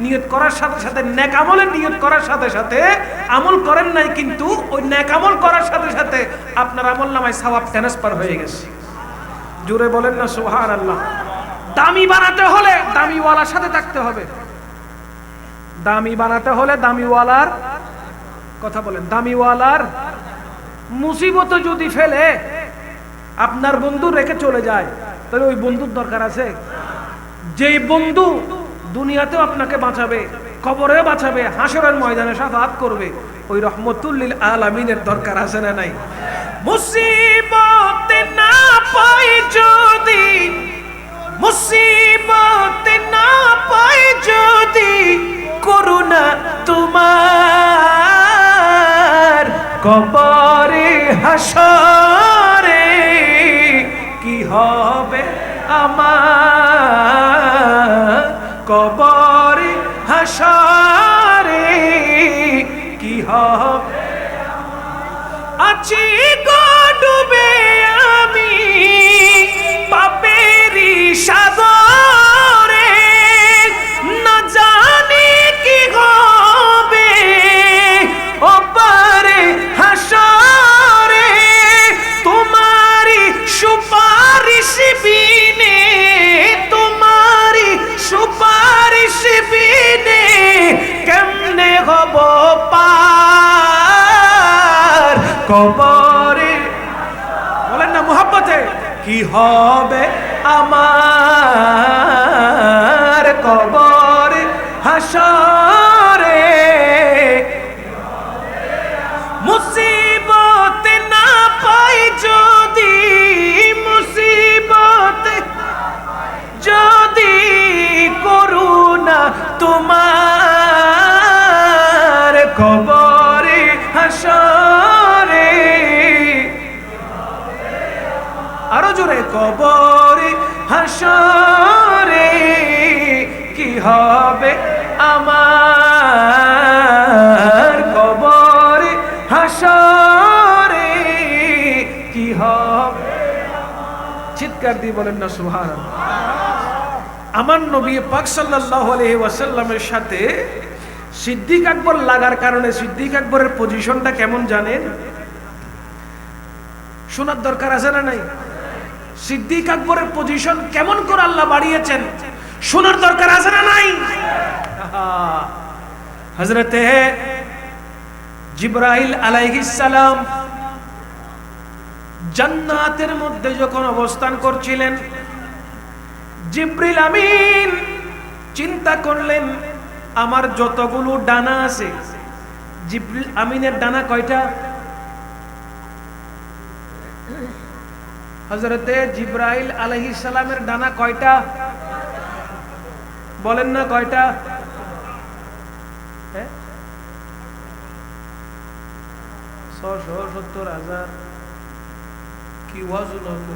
নিয়ত করার সাথে সাথে নেক আমলের নিয়ত করার সাথে সাথে আমল করেন নাই, কিন্তু ওই নেক আমল করার সাথে সাথে আপনার আমলনামায় সওয়াব ট্রান্সফার হয়ে গেছে। জোরে বলেন না সুবহানাল্লাহ। দামি বানাতে হলে দামিওয়ালার সাথে থাকতে হবে। দামি বানাতে হলে দামিওয়ালার কথা বলেন, দামিওয়ালার মুসিবত যদি ফেলে আপনার বন্ধু রেখে চলে যায়, তাহলে ওই বন্ধুর দরকার আছে? যেই বন্ধু দুনিয়াতেও আপনাকে বাঁচাবে, কবরেও বাঁচাবে, হাসরের ময়দানে শাফাআত করবে, ওই রহমতুল লিল আলামিনের দরকার আছে না নাই? মুসিবত না পাই যদি, মুসিবত না পাই যদি, করুণা তোমার কবরে হাসরে কি হবে আমার, কবরে হাসরে কি হবে আছি গো ডুবে আমি পাপেরি সাগরে, না জানি কি হবে ওপারে হাসরে, তোমারি সুপারিশ বিনে, তোমারি সুপারিশ বিনে কেমনে হব পার কবরে। বলেন না মুহাব্বতে, কি হবে আমার কবরে হাসরে, মুসিবত না পাই যদি, মুসিবত যদি, করুণা তোমার কবরে হাসরে, আরো জোরে, কবরে হাসরে কি হবে আমার, কবরে হাসরে কি হবে। চিৎকার দিয়ে বলেন না সুবহানাল্লাহ। আমার নবী পাক সাল্লাল্লাহু আলাইহি ওয়াসাল্লামের সাথে সিদ্দিক আকবর লাগার কারণে সিদ্দিক আকবরের পজিশনটা কেমন জানেন? শোনার দরকার আছে না নাই? সিদ্দিক আকবরের পজিশন কেমন করে আল্লাহ বাড়িয়েছেন, শোনার দরকার আছে না নাই? হযরতে জিবরাইল আলাইহিস সালাম জান্নাতের মধ্যে যখন অবস্থান করছিলেন, জিবরিল আমিন চিন্তা করলেন আমার যতগুলো ডানা আছে, জিবরিল আমিনের ডানা কয়টা? হযরতে জিবরাইল আলাইহিস সালামের ডানা কয়টা? বলেন না কয়টা? 670,000 কি ওয়াজুল হবে?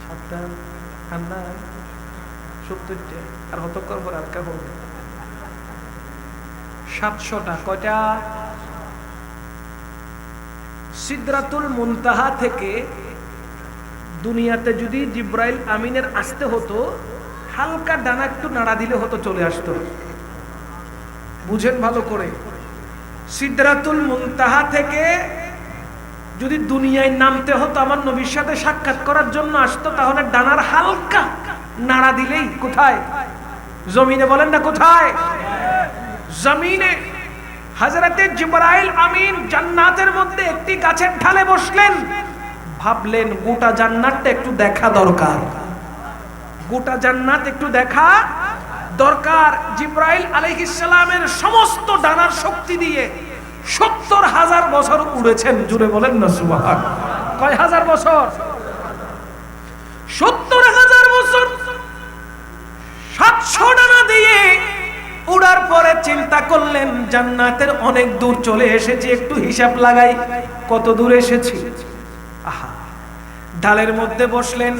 7টা খান্না 70টা আর হত করব আর কা হবে 700টা। কয়টা? সিদরাতুল মুনতাহা থেকে দুনিয়াতে যদি জিবরাইল আমিনের আসতে হতো, হালকা ডানা একটু নাড়া দিলে হতো চলে আসতো। বুঝেন ভালো করে, সিদরাতুল মুনতাহা থেকে যদি দুনিয়ায় নামতে হতো আমার নবীর সাথে সাক্ষাৎ করার জন্য আসতো, তাহলে ডানার হালকা নাড়া দিলেই কোথায়? জমিনে। বলেন না কোথায়? জমিনে। হযরতে জিবরাইল আমিন জান্নাতের মধ্যে একটি গাছের ঢালে বসলেন, ভাবলেন গোটা জান্নাতটা একটু দেখা দরকার, গোটা জান্নাত একটু দেখা দরকার। জিবরাইল আলাইহিস সালামের সমস্ত ডানার শক্তি দিয়ে 70,000 বছর উড়েছেন। জুড়ে বলেন না সুবহানাল্লাহ। কয় হাজার বছর? 70,000 বছর 700 ডানা দিয়ে উড়ার পরে চিন্তা করলেন জান্নাতের অনেক দূর চলে এসেছি, একটু হিসাব লাগাই কত দূর এসেছি। আহা, ডালের মধ্যে বসলেন,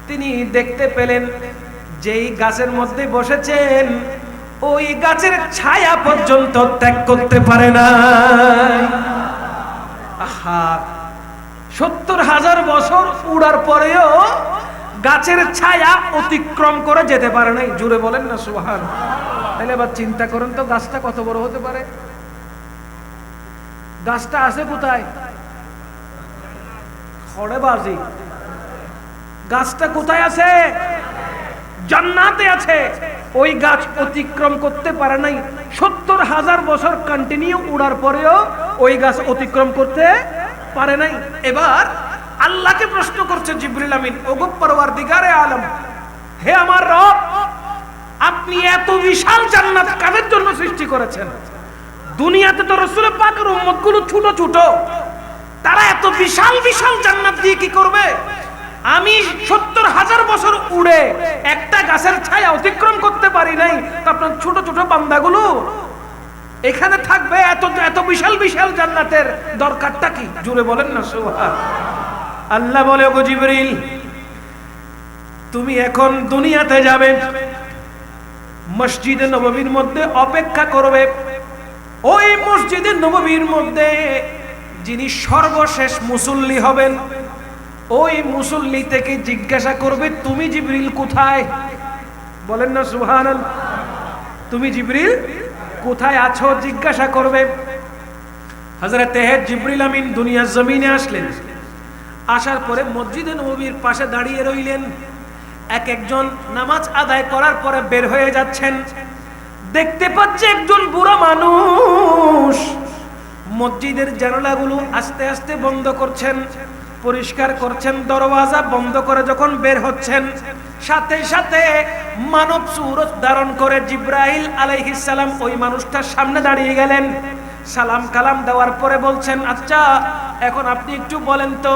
তিনি দেখতে পেলেন যেই গাছের মধ্যে বসেছেন ওই গাছের ছায়া পর্যন্ত ত্যাগ করতে পারে না। আহা, 70,000 বছর উড়ার পরেও গাছের ছায়া অতিক্রম করে যেতে পারে নাই। জুড়ে বলেন না সুবহানাল্লাহ। তাহলে এবার চিন্তা করেন তো গাছটা কত বড় হতে পারে? গাছটা আছে কোথায়? খড়েবাজি। গাছটা কোথায় আছে? জান্নাতে আছে। ওই গাছ অতিক্রম করতে পারে নাই। 70,000 বছর কন্টিনিউ উড়ার পরেও ওই গাছ অতিক্রম করতে পারে নাই। এবার আল্লাহকে প্রশ্ন করছে জিবরিল আমিন, ওগো পরওয়ারদিগারে আলম, হে আমার রব, আপনি এত বিশাল জান্নাত কাদের জন্য সৃষ্টি করেছেন? দুনিয়াতে তো রাসূল পাকের উম্মতগুলো ছোট ছোট, তারা এত বিশাল বিশাল জান্নাত দিয়ে কি করবে? আমি 70,000 বছর উড়ে একটা গাছের ছায়া অতিক্রম করতে পারি নাই, তো আপনার ছোট ছোট বান্দাগুলো এখানে থাকবে? এত এত বিশাল বিশাল জান্নাতের দরকারটা কি? জুড়ে বলেন না সুবহানাল্লাহ। আল্লাহ বলে, ওগো জিবরিল, তুমি এখন দুনিয়াতে যাবে, মসজিদে নববীর মধ্যে অপেক্ষা করবে। ওই মসজিদে নববীর মধ্যে যিনি সর্বশেষ মুসল্লি হবেন, ওই মুসল্লি থেকে জিজ্ঞাসা করবে, তুমি জিবরিল কোথায়? বলেন না সুবহানাল্লাহ। তুমি জিবরিল কোথায় আছো জিজ্ঞাসা করবে। হযরতে জিবরিল আমিন দুনিয়ার জমিনে আসলেন। আসার পরে মসজিদে নববীর পাশে দাঁড়িয়ে রইলেন। এক একজন নামাজ আদায় করার পরে বের হয়ে যাচ্ছেন। দেখতে পাচ্ছে একজন বুড়া মানুষ মসজিদের জানালাগুলো আস্তে আস্তে বন্ধ করছেন, পরিষ্কার করছেন, দরওয়াজা বন্ধ করে যখন বের হচ্ছেন, সাথে সাথে মানব সুরত ধারণ করে জিবরাইল আলাইহিস সালাম ওই মানুষটার সামনে দাঁড়িয়ে গেলেন। সালাম কালাম দেওয়ার পরে বলছেন, আচ্ছা এখন আপনি একটু বলেন তো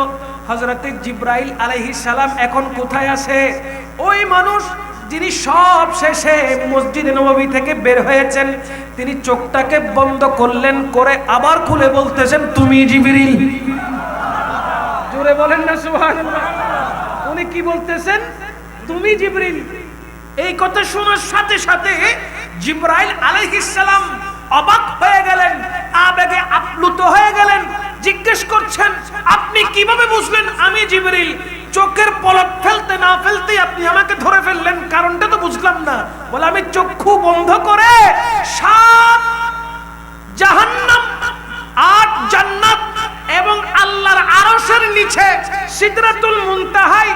হযরতে জিবরাইল আলাইহিস সালাম এখন কোথায় আছে? ওই মানুষ যিনি সব শেষে মসজিদে নববী থেকে বের হয়েছেন, তিনি চোখটাকে বন্ধ করলেন, করে আবার খুলে বলতেছেন, তুমি জিবরিল। জোরে বলেন না সুবহানাল্লাহ। উনি কি বলতেছেন? তুমি জিবরিল। এই কথা শোনার সাথে সাথে জিবরাইল আলাইহিস সালাম অবাক হয়ে গেলেন, আবেগে আপ্লুত হয়ে গেলেন। জিজ্ঞেস করছেন, আপনি কিভাবে বুঝলেন আমি জিবরিল? চোখের পলক ফেলতে না ফেলতে আপনি আমাকে ধরে ফেললেন, কারণটা তো বুঝলাম না। বলে, আমি চক্ষু বন্ধ করে 7 জাহান্নাম, 8 জান্নাত এবং আল্লাহর আরশের নিচে সিদরাতুল মুনতাহায়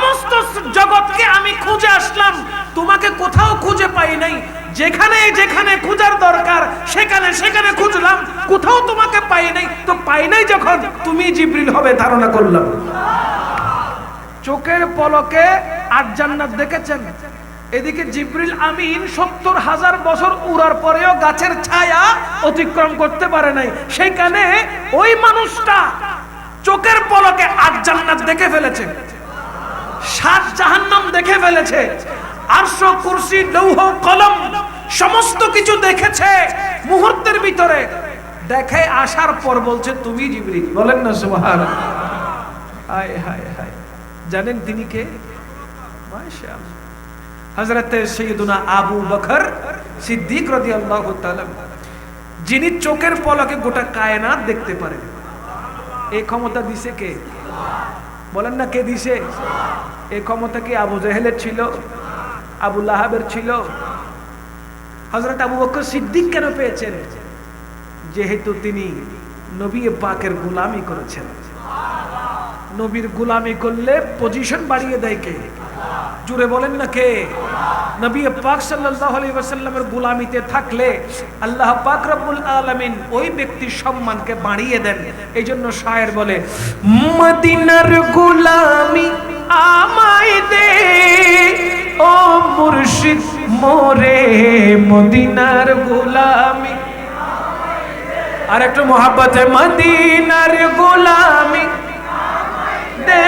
সমস্ত জগৎকে আমি খুঁজে আসলাম, তোমাকে কোথাও খুঁজে পাই নাই। যেখানে যেখানে খোঁজার দরকার সেখানে সেখানে খুঁজলাম, কোথাও তোমাকে পাই নাই। তো পাই নাই যখন, তুমি জিবরিল হবে ধারণা করলাম। চোখের পলকে 8 জান্নাত দেখেছেন। এদিকে জিবরিল আমিন 70,000 বছর উড়ার পরেও গাছের ছায়া অতিক্রম করতে পারে নাই। সেইখানে ওই মানুষটা চোখের পলকে 8 জান্নাত দেখে ফেলেছে, 7 জাহান্নাম দেখে ফেলেছে, আরশ, কুরসি, লৌহ, কলম সমস্ত কিছু দেখেছে মুহূর্তের ভিতরে। দেখে আসার পর বলছে তুমি জিবরিল। বলেন না সুবহানাল্লাহ। হায় হায় হায়। জানেন তিনি কে? মাশাআল্লাহ, হযরত সাইয়্যিদুনা আবু বকর সিদ্দিক রাদিয়াল্লাহু তাআলা, যিনি চোখের পলকে গোটা কায়নাত দেখতে পারেন। এই ক্ষমতা দিছে কে? বলেন না কে দিছে? এই ক্ষমতা কি আবু জাহেলের ছিল? আবু লাহাবের ছিল? হযরত আবু বকর সিদ্দিক কেন পেয়েছেন? যেহেতু তিনি নবী পাকের গোলামি করেছেন। নবীর গোলামি করলে পজিশন বাড়িয়ে দেয় কে? জুড়ে বলেন না কে? নবী পাক সাল্লাল্লাহু আলাইহি ওয়াসাল্লামের গোলামিতে থাকলে আল্লাহ পাক রব্বুল আলামিন ওই ব্যক্তির সম্মানকে বাড়িয়ে দেন। এইজন্য শায়ের বলে, মদিনার গোলামি আমায় দে ও মুর্শিদ মোরে, মদিনার গোলামি। আর একটু মোহাব্বতে, মদিনার গোলামি দে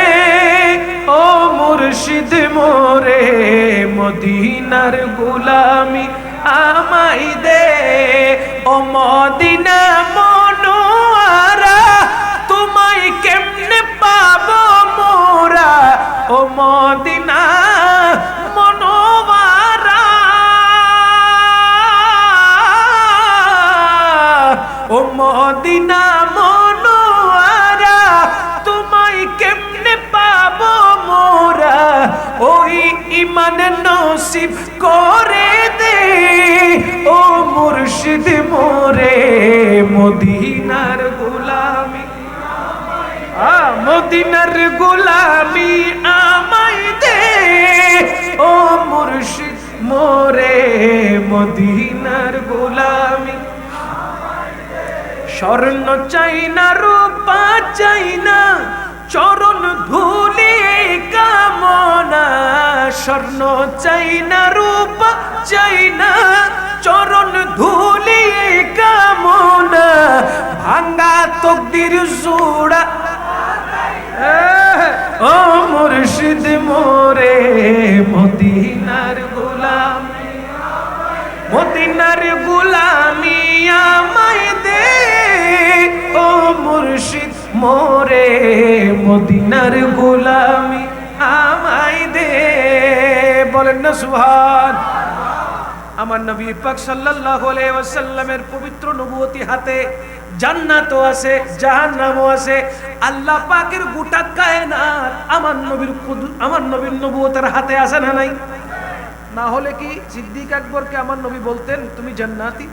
ও মুর্শিদ মোরে, মদিনার গোলামি আমায় দে। ও মদিনা মনোয়ারা, তোমায় কেমনে পাবো মোরা, ও মদিনা মনোয়ারা, ও মদিনা মনোয়ারা, তোমায় কেমনে পাবো মোরা, ওই ইমান নসিব করে দে ও মুর্শিদ মোরে, মদিনার গোলামি, মদিনার গোলামি আমায় দে ও মুর্শিদ মোরে, মদিনার গোলামি। স্বর্ণ চাই না, রূপা চাই না, চরণ ধুলি কামনা। স্বর্ণ চাই না, রূপা চাই না, চরণ ধুলি কামনা। ভাঙ্গা তকদির জোড়া ও মুর্শিদ মোরে, মদিনার গোলামি, মদিনার গোলামি আমায় দে ও মুর্শিদ মোরে, মদিনার গোলামি আমায় দে। বলেন না সুবহান। আমার নবী পাক সাল্লাল্লাহু আলাইহি ওয়াসাল্লামের পবিত্র নবুয়তি হাতে জান্নাতও আছে, জাহান্নামও আছে। আল্লাহ পাকের গোটা কায়নাত আমার নবীর নবুয়তের হাতে আছে না নাই? না হলে কি সিদ্দিক আকবরকে আমার নবী বলতেন তুমি জান্নাতি?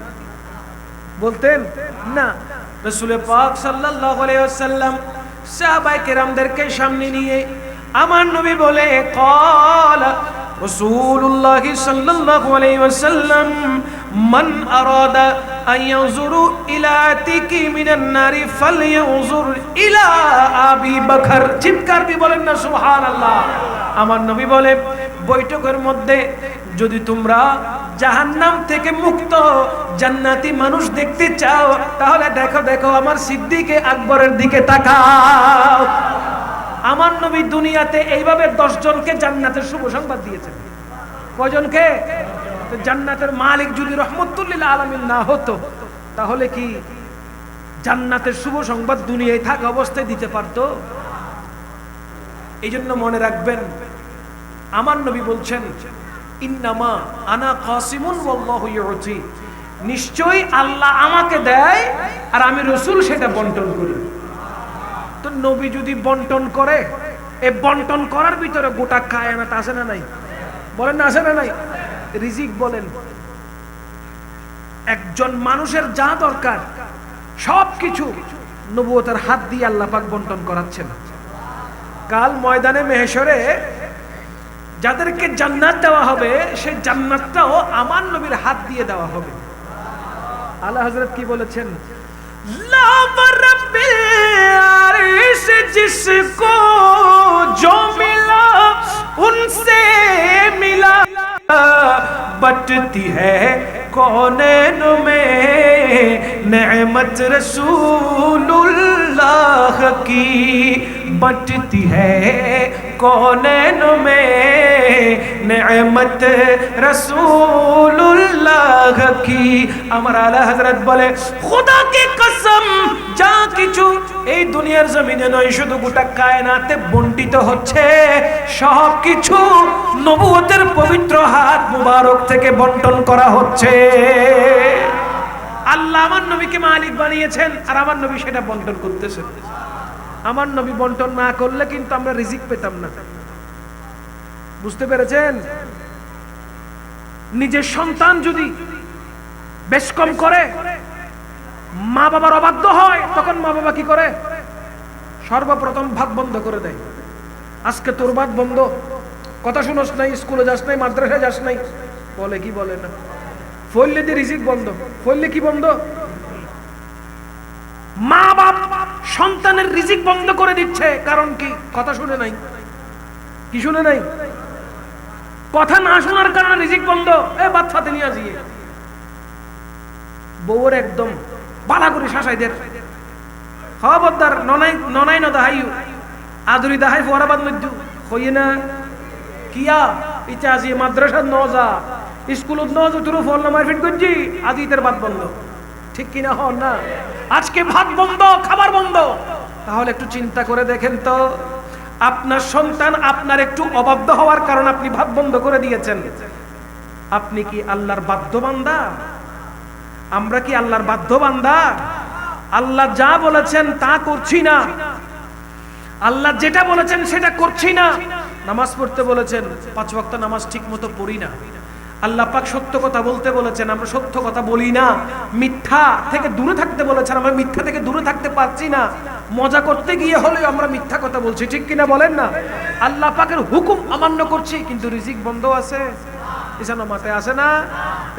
বলতেন না। রাসূল পাক সাল্লাল্লাহু আলাইহি ওয়াসাল্লাম সাহাবায়ে কেরামদেরকে সামনে নিয়ে আমার নবী বলে, ক্বালা রাসূলুল্লাহ সাল্লাল্লাহু আলাইহি ওয়াসাল্লাম, মান আরাদা আন ইয়ানজুরু ইলা আতিকি মিনান নারি ফালইয়ানজুর ইলা আবি বকর। চিৎকার দিয়ে বলেন না সুবহানাল্লাহ। আমার নবী বলে, বৈঠকের মধ্যে যদি তোমরা জাহান্নাম থেকে মুক্ত জান্নাতি মানুষ দেখতে চাও, তাহলে দেখো আমার সিদ্দিকে আকবরের দিকে তাকাও। আমার নবী দুনিয়াতে এইভাবে 10 জনকে জান্নাতের শুভ সংবাদ দিয়েছেন। কয়জনকে? জান্নাতের মালিক যদি রহমতুল্লিল আলামিন না হতো, তাহলে কি জান্নাতের শুভ সংবাদ দুনিয়ায় থাকা অবস্থায় দিতে পারতো? এই জন্য মনে রাখবেন, আমার নবী বলছেন, ইন্নামা আনা কাসিমুন ওয়াল্লাহু ইউতি, নিশ্চয়ই আল্লাহ আমাকে দেয় আর আমি রাসূল সেটা বন্টন করি। তো নবী যদি বন্টন করে, এই বন্টন করার ভিতরে গোটা কায়নাত আছে না নাই? বলেন না আছে না নাই? রিজিক বলেন, একজন মানুষের যা দরকার সবকিছু নবুয়তের হাত দিয়ে আল্লাহ পাক বন্টন করাচ্ছেন। কাল ময়দানে মেহেশরে যাদেরকে জান্নাত দেওয়া হবে সেই জান্নাতটাও আমার নবীর হাত দিয়ে দেওয়া হবে। আলা হযরত কি বলেছেন, লা বরবিল আরশ জিসকো जो मिला उनसे मिला बटती है कौनैन में नेमत रसूलुल्लाह की बटती है कौनैन में नेमत रसूलुल्लाह की। আমার আলা হযরত বলে खुदा की कसम যা কিছু এই দুনিয়ার জমিনে নয় শুধু গোটা কায়নাতে বন্টিত হচ্ছে সব কিছু নবুয়তের পবিত্র হাত মুবারক থেকে বন্টন করা হচ্ছে। আল্লাহ আমার নবীকে মালিক বানিয়েছেন আর আমার নবী সেটা বন্টন করতেছেন। আমার নবী বন্টন না করলে কিন্তু আমরা রিজিক পেতাম না। বুঝতে পেরেছেন? নিজের সন্তান যদি বেশ কম করে, মা বাবার অবাধ্য হয়, তখন মা বাবা কি করে? সর্বপ্রথম ভাত বন্ধ করে দেয়। আজকে তোর ভাত বন্ধ, কথা শুনোস নাই, স্কুলে যাস নাই, মাদ্রাসায় যাস নাই, বলে কি বলে না? ফইলে দিয়ে রিজিক বন্ধ। ফইলে কি বন্ধ? মা বাপ সন্তানের রিজিক বন্ধ করে দিচ্ছে। কারণ কি? কথা শুনে নাই। কি শুনে নাই? কথা না শোনার কারণে রিজিক বন্ধ। এ বাদ ফাতে নিয়ে আসিয়ে বউর একদম বালা করে শাসাইদের খবরদার ননাই ননাই ন দাহাইউ আদুরি দাহাই ফরাবাদ মধ্যু হইয়ে না কিয়া ইচ্ছা আসিয়ে মাদ্রাসার ন যা, স্কুলত ন যা, তোর ফল নামার ফিট করছি আদিতের ভাত বন্ধ। ঠিক কিনা হন না? আজকে ভাত বন্ধ, খাবার বন্ধ। তাহলে একটু চিন্তা করে দেখেন তো, আপনার সন্তান আপনার একটু অবাধ্য হওয়ার কারণে আপনি ভাত বন্ধ করে দিয়েছেন। আপনি কি আল্লাহর বাধ্য বান্দা? আমরা কি আল্লাহর বাধ্য বান্দা? আল্লাহ যা বলেছেন তা করছি না, আল্লাহ যেটা বলেছেন সেটা করছি না। নামাজ পড়তে বলেছেন, 5 ওয়াক্ত নামাজ ঠিক মতো পড়ি না। আল্লাহ পাক সত্য কথা বলতে বলেছেন, আমরা সত্য কথা বলি না। মিথ্যা থেকে দূরে থাকতে বলেছেন, আমরা মিথ্যা থেকে দূরে থাকতে পারছি না। মজা করতে গিয়ে হলেও আমরা মিথ্যা কথা বলছি। ঠিক কিনা বলেন না? আল্লাহ পাকের হুকুম অমান্য করছি, কিন্তু রিজিক বন্ধ আছে। মাতে আসে না?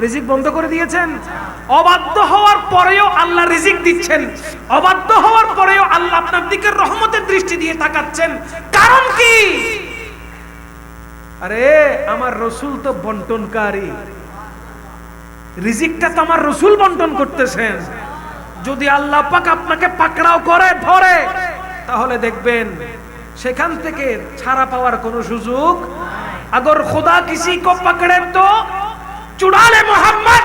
রিজিক বন্ধ করে দিয়েছেন। অবাধ্য হওয়ার পরেও আল্লাহ রিজিক দিচ্ছেন। অবাধ্য হওয়ার পরেও আল্লাহ আপনার দিকে রহমতের দৃষ্টি দিয়ে তাকাচ্ছেন। কারণ কি? আরে আমার রসুল তো বন্টনকারী, রিজিকটা তো আমার রসুল বন্টন করতেছেন। যদি আল্লাহ পাক আপনাকে পাকড়াও করে ধরে, তাহলে দেখবেন সেখান থেকে ছাড়া পাওয়ার কোনো সুযোগ। अगर खुदा किसी को पकड़े तो चुड़ा ले मोहम्मद,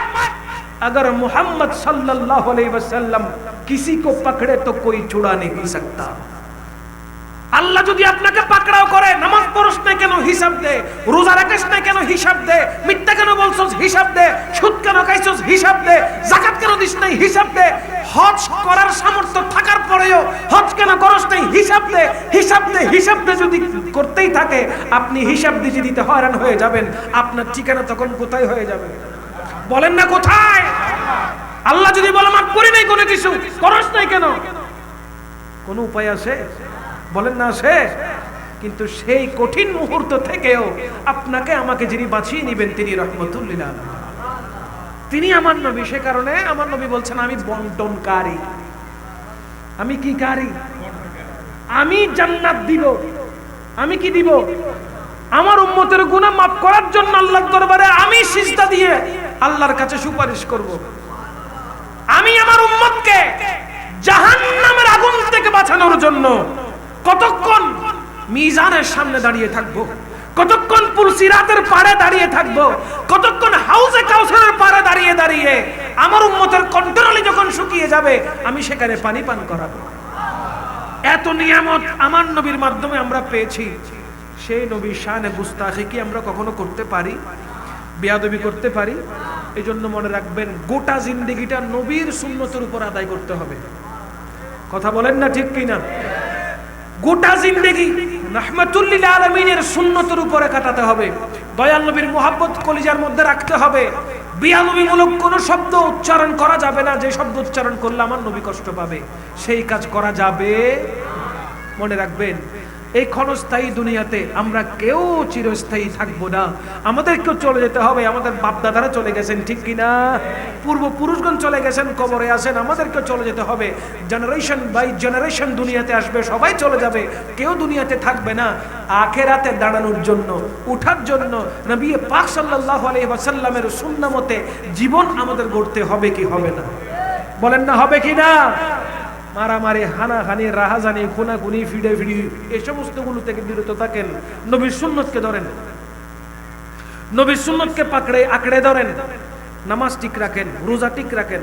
अगर मोहम्मद सल्लल्लाहु अलैहि वसल्लम किसी को पकड़े तो कोई छुड़ा नहीं सकता। আল্লাহ যদি আপনাকে পাকড়াও করে, নামাজ পড়ছ না কেন হিসাব দে, রোজা রাখিস না কেন হিসাব দে, মিথ্যা কেন বলছস হিসাব দে, সুদ কেন খাইছস হিসাব দে, যাকাত কেন দিস নাই হিসাব দে, হজ করার সামর্থ্য থাকার পরেও হজ কেন করছ নাই হিসাব দে, হিসাব দে, হিসাব দে। যদি করতেই থাকে আপনি হিসাব দিতে দিতে হয়রান হয়ে যাবেন। আপনার ঠিকানা তখন কোথায় হয়ে যাবে? বলেন না কোথায়? আল্লাহ যদি বলে মাফ করি নাই কোনো কিছু, করছ নাই কেন? কোনো উপায় আছে? বলেন না আছে? কিন্তু সেই কঠিন মুহূর্ত থেকেও আপনাকে আমাকে যিনি বাঁচিয়ে নেবেন তিনি রহমতুল লিল আলামিন, তিনি আমার নবী। সে কারণে আমার নবী বলছেন আমি বন্টনকারী। আমি কি কারী? আমি জান্নাত দিব। আমি কি দিব? আমার উম্মতের গুনাহ মাফ করার জন্য আল্লাহর দরবারে আমি সিজদা দিয়ে আল্লাহর কাছে সুপারিশ করব। আমি আমার উম্মতকে জাহান্নামের আগুন থেকে বাঁচানোর জন্য কতক্ষণ মিজানের সামনে দাঁড়িয়ে থাকবো, কতক্ষণ পুলসিরাতের পাড়ে দাঁড়িয়ে থাকবো, কতক্ষণ হাউজে কাউসারের পাড়ে দাঁড়িয়ে দাঁড়িয়ে আমার উম্মতের কণ্ঠনালী যখন শুকিয়ে যাবে আমি সেখানে পানি পান করাবো। এত নিয়ামত আমার নবীর মাধ্যমে আমরা পেয়েছি। সেই নবীর শানে গুস্তাখি কি আমরা কখনো করতে পারি? বেয়াদবি করতে পারি? এই জন্য মনে রাখবেন, গোটা জিন্দেগিটা নবীর সুন্নতের উপর আদায় করতে হবে। কথা বলেন না ঠিক কিনা? গোটা জিন্দেগি রাহমাতুল লিল আলামিনের সুন্নতের উপরে কাটাতে হবে। দয়াল নবীর মুহাব্বত কলিজার মধ্যে রাখতে হবে। বিয়াদবিমূলক কোনো শব্দ উচ্চারণ করা যাবে না, যে শব্দ উচ্চারণ করলে আমার নবী কষ্ট পাবে সেই কাজ করা যাবে। মনে রাখবেন, এই ক্ষণস্থায়ী দুনিয়াতে আমরা কেউ চিরস্থায়ী থাকবো না, আমাদেরকেও চলে যেতে হবে। আমাদের বাপদাদারা চলে গেছেন, ঠিক কিনা? পূর্বপুরুষগণ চলে গেছেন, কবরে আছেন, আমাদেরকেও চলে যেতে হবে। জেনারেশন বাই জেনারেশন দুনিয়াতে আসবে, সবাই চলে যাবে, কেউ দুনিয়াতে থাকবে না। আখেরাতে দাঁড়ানোর জন্য, উঠার জন্য নবী পাক সাল্লাল্লাহু আলাইহি ওয়াসাল্লামের সুন্নাহ মতে জীবন আমাদের গড়তে হবে কি হবে না? বলেন না, হবে কি না? মারামারি, হানাহানি, রাহাজানি, খুনাখুনি, ফিডে ফিডি এই সমস্তগুলো থেকে বিরত থাকেন। নবীর সুন্নতকে ধরেন, নবীর সুন্নতকে আঁকড়ে ধরেন। নামাজ ঠিক রাখেন, রোজা ঠিক রাখেন,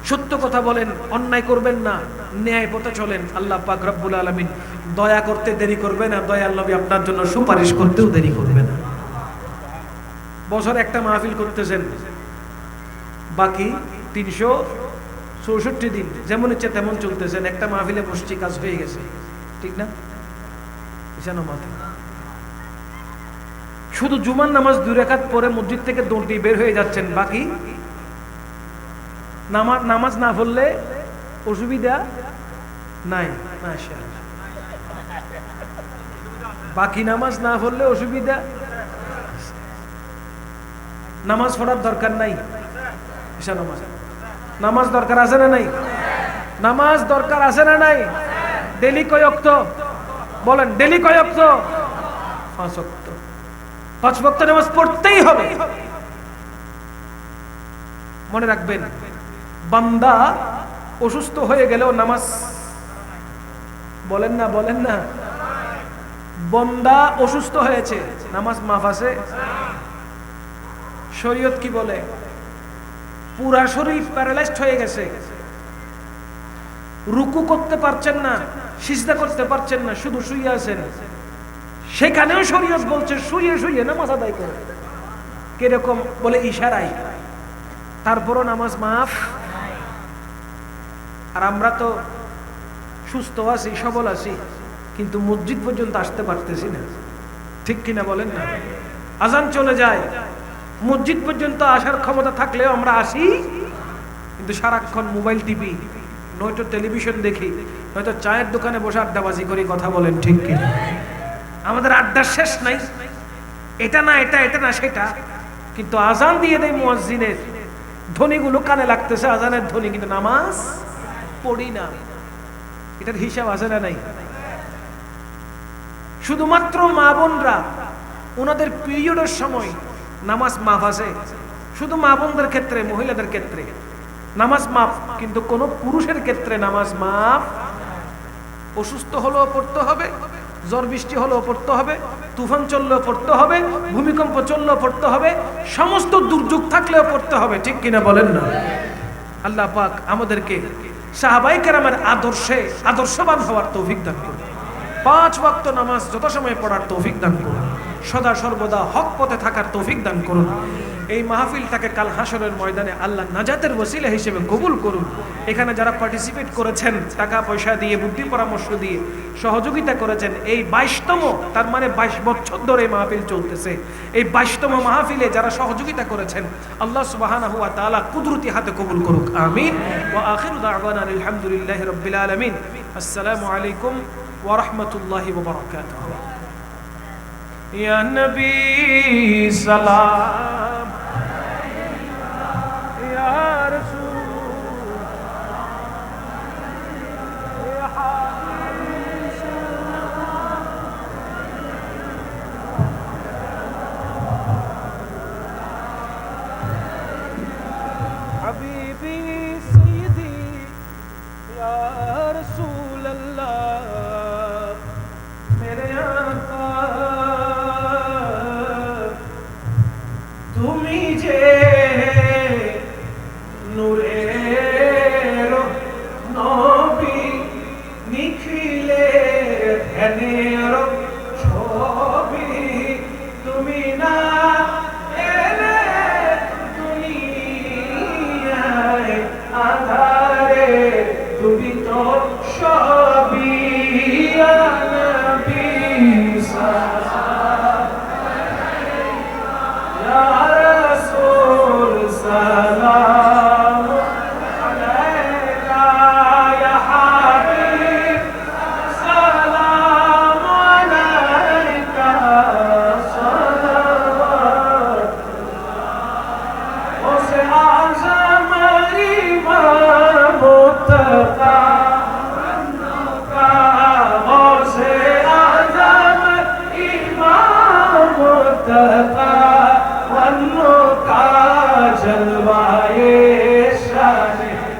সত্য কথা বলেন, অন্যায় করবেন না, ন্যায় পথে চলেন। আল্লাহ পাক রব্বুল আলামিন দয়া করতে দেরি করবে না, দয়াল নবী আপনার জন্য সুপারিশ করতেও দেরি করবে না। বছরে একটা মাহফিল করতেছেন, বাকি 364 দিন যেমন ইচ্ছে তেমন চলতেছেন। একটা মাহফিলে বসছি, কাজ হয়ে গেছে, ঠিক না? শুধু জুমার নামাজ 2 রাকাত পরে মসজিদ থেকে দৌড়টি বের হয়ে যাচ্ছেন, বাকি নামাজ না পড়লে অসুবিধা নাই। মাশাআল্লাহ, বাকি নামাজ না পড়লে অসুবিধা, নামাজ পড়ার দরকার নাই। ঈশা নামাজ দরকার আছে না নাই? নামাজ দরকার আছে না নাই? ডেলি কয় ওয়াক্ত? বলেন, ডেলি কয় ওয়াক্ত? 5 ওয়াক্ত। 5 ওয়াক্ত নামাজ পড়তেই হবে। মনে রাখবেন, বান্দা অসুস্থ হয়ে গেলেও নামাজ, বলেন না, বান্দা অসুস্থ হয়েছে, নামাজ মাফ আছে? শরীয়ত কি বলে? পুরা শরীর প্যারালাইজড হয়ে গেছে, রুকু করতে পারছেন না, সিজদা করতে পারছেন না, শুধু শুয়ে আছেন, সেখানেও শরীয়ত বলছে শুয়ে শুয়ে নামাজ আদায় করে। কিরকম? বলে ইশারায়। তারপরও নামাজ মাফ। আর আমরা তো সুস্থ আছি, সবল আছি, কিন্তু মসজিদ পর্যন্ত আসতে পারতেছি না, ঠিক কিনা বলেন না? আজান চলে যায়, মসজিদ পর্যন্ত আসার ক্ষমতা থাকলেও আমরা আসি, কিন্তু সারাক্ষণ মোবাইল টিপি, নয়তো টেলিভিশন দেখি, নয়তো চায়ের দোকানে বসে আড্ডাবাজি করি। কথা বলেন, ঠিক কিনা? আমাদের আড্ডার শেষ নাই, এটা না এটা, এটা না সেটা, কিন্তু আজান দিয়ে দেয় মুয়াজ্জিনের, ধ্বনিগুলো কানে লাগতেছে, আজানের ধ্বনি, কিন্তু নামাজ পড়ি না। এটার হিসাব আছে না নাই? শুধুমাত্র মা বোনরা ওনাদের পিরিয়ডের সময় নামাজ মাফ আছে, শুধু মা বোনদের ক্ষেত্রে, মহিলাদের ক্ষেত্রে নামাজ মাফ, কিন্তু কোন পুরুষের ক্ষেত্রে নামাজ মাফ। অসুস্থ হলেও পড়তে হবে, ঝড় বৃষ্টি হলেও পড়তে হবে, তুফান চললেও পড়তে হবে, ভূমিকম্প চললেও পড়তে হবে, সমস্ত দুর্যোগ থাকলেও পড়তে হবে, ঠিক কিনা বলেন না? আল্লাহ পাক আমাদেরকে সাহাবায়ে কেরামের আদর্শে আদর্শবান হওয়ার তৌফিক দান করুন। 5 ওয়াক্ত নামাজ যথাসময়ে পড়ার তৌফিক দান করুন, সদা সর্বদা হক পথে থাকার তৌফিক দান করুন। এই মাহফিলটাকে কাল হাসরের ময়দানে আল্লাহ নাজাতের ওসিলা হিসেবে কবুল করুন। এখানে যারা পার্টিসিপেট করেছেন, টাকা পয়সা দিয়ে, বুদ্ধি পরামর্শ দিয়ে সহযোগিতা করেছেন, এই 22তম, তার মানে 22 বছর ধরে মাহফিল চলতেছে, এই 22তম মাহফিলে যারা সহযোগিতা করেছেন, আল্লাহ সুবহানাহু ওয়া তাআলা কুদরতি হাতে কবুল করুক, আমিন। ওয়া আখিরু দাওয়ানা আলহামদুলিল্লাহি রাব্বিল আলামিন। আসসালামু আলাইকুম ওয়া রাহমাতুল্লাহি ওয়া বারাকাতুহু। ইয়া নবী সালাম, ইয়া রাসূল, ইয়া হাবিব হাবিবি সাইয়্যিদি ইয়া রাসূল আল্লাহ, মেরে আকা তুমি যে নূরের নবী, নিখিলের ধ্যানের ছবি, তুমি না এলে দুনিয়ায় আধারে, তুমি তো সবই। ইয়া নবী সাল্লাল্লাহু ইয়া রাসূল मुस्तफा वन्नो का जलवाए शान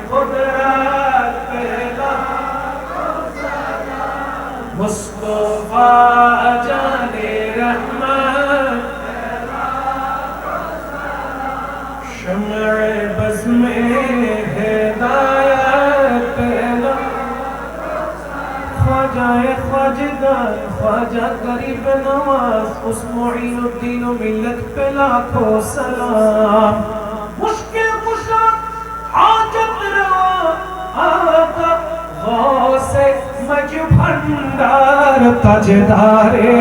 कुदरत पहला मुस्तफा जाने रहमत शम्अ बज़्म में हिदायत पहला ख्वाजाए ख्वाजगान ख्वाजा गरीब नवाज उस मुईनुद्दीन मिल्लत पे लाखों सलाम मुश्किल कुशा हाजत रवा आका गौसे मज भंडार ताजदारे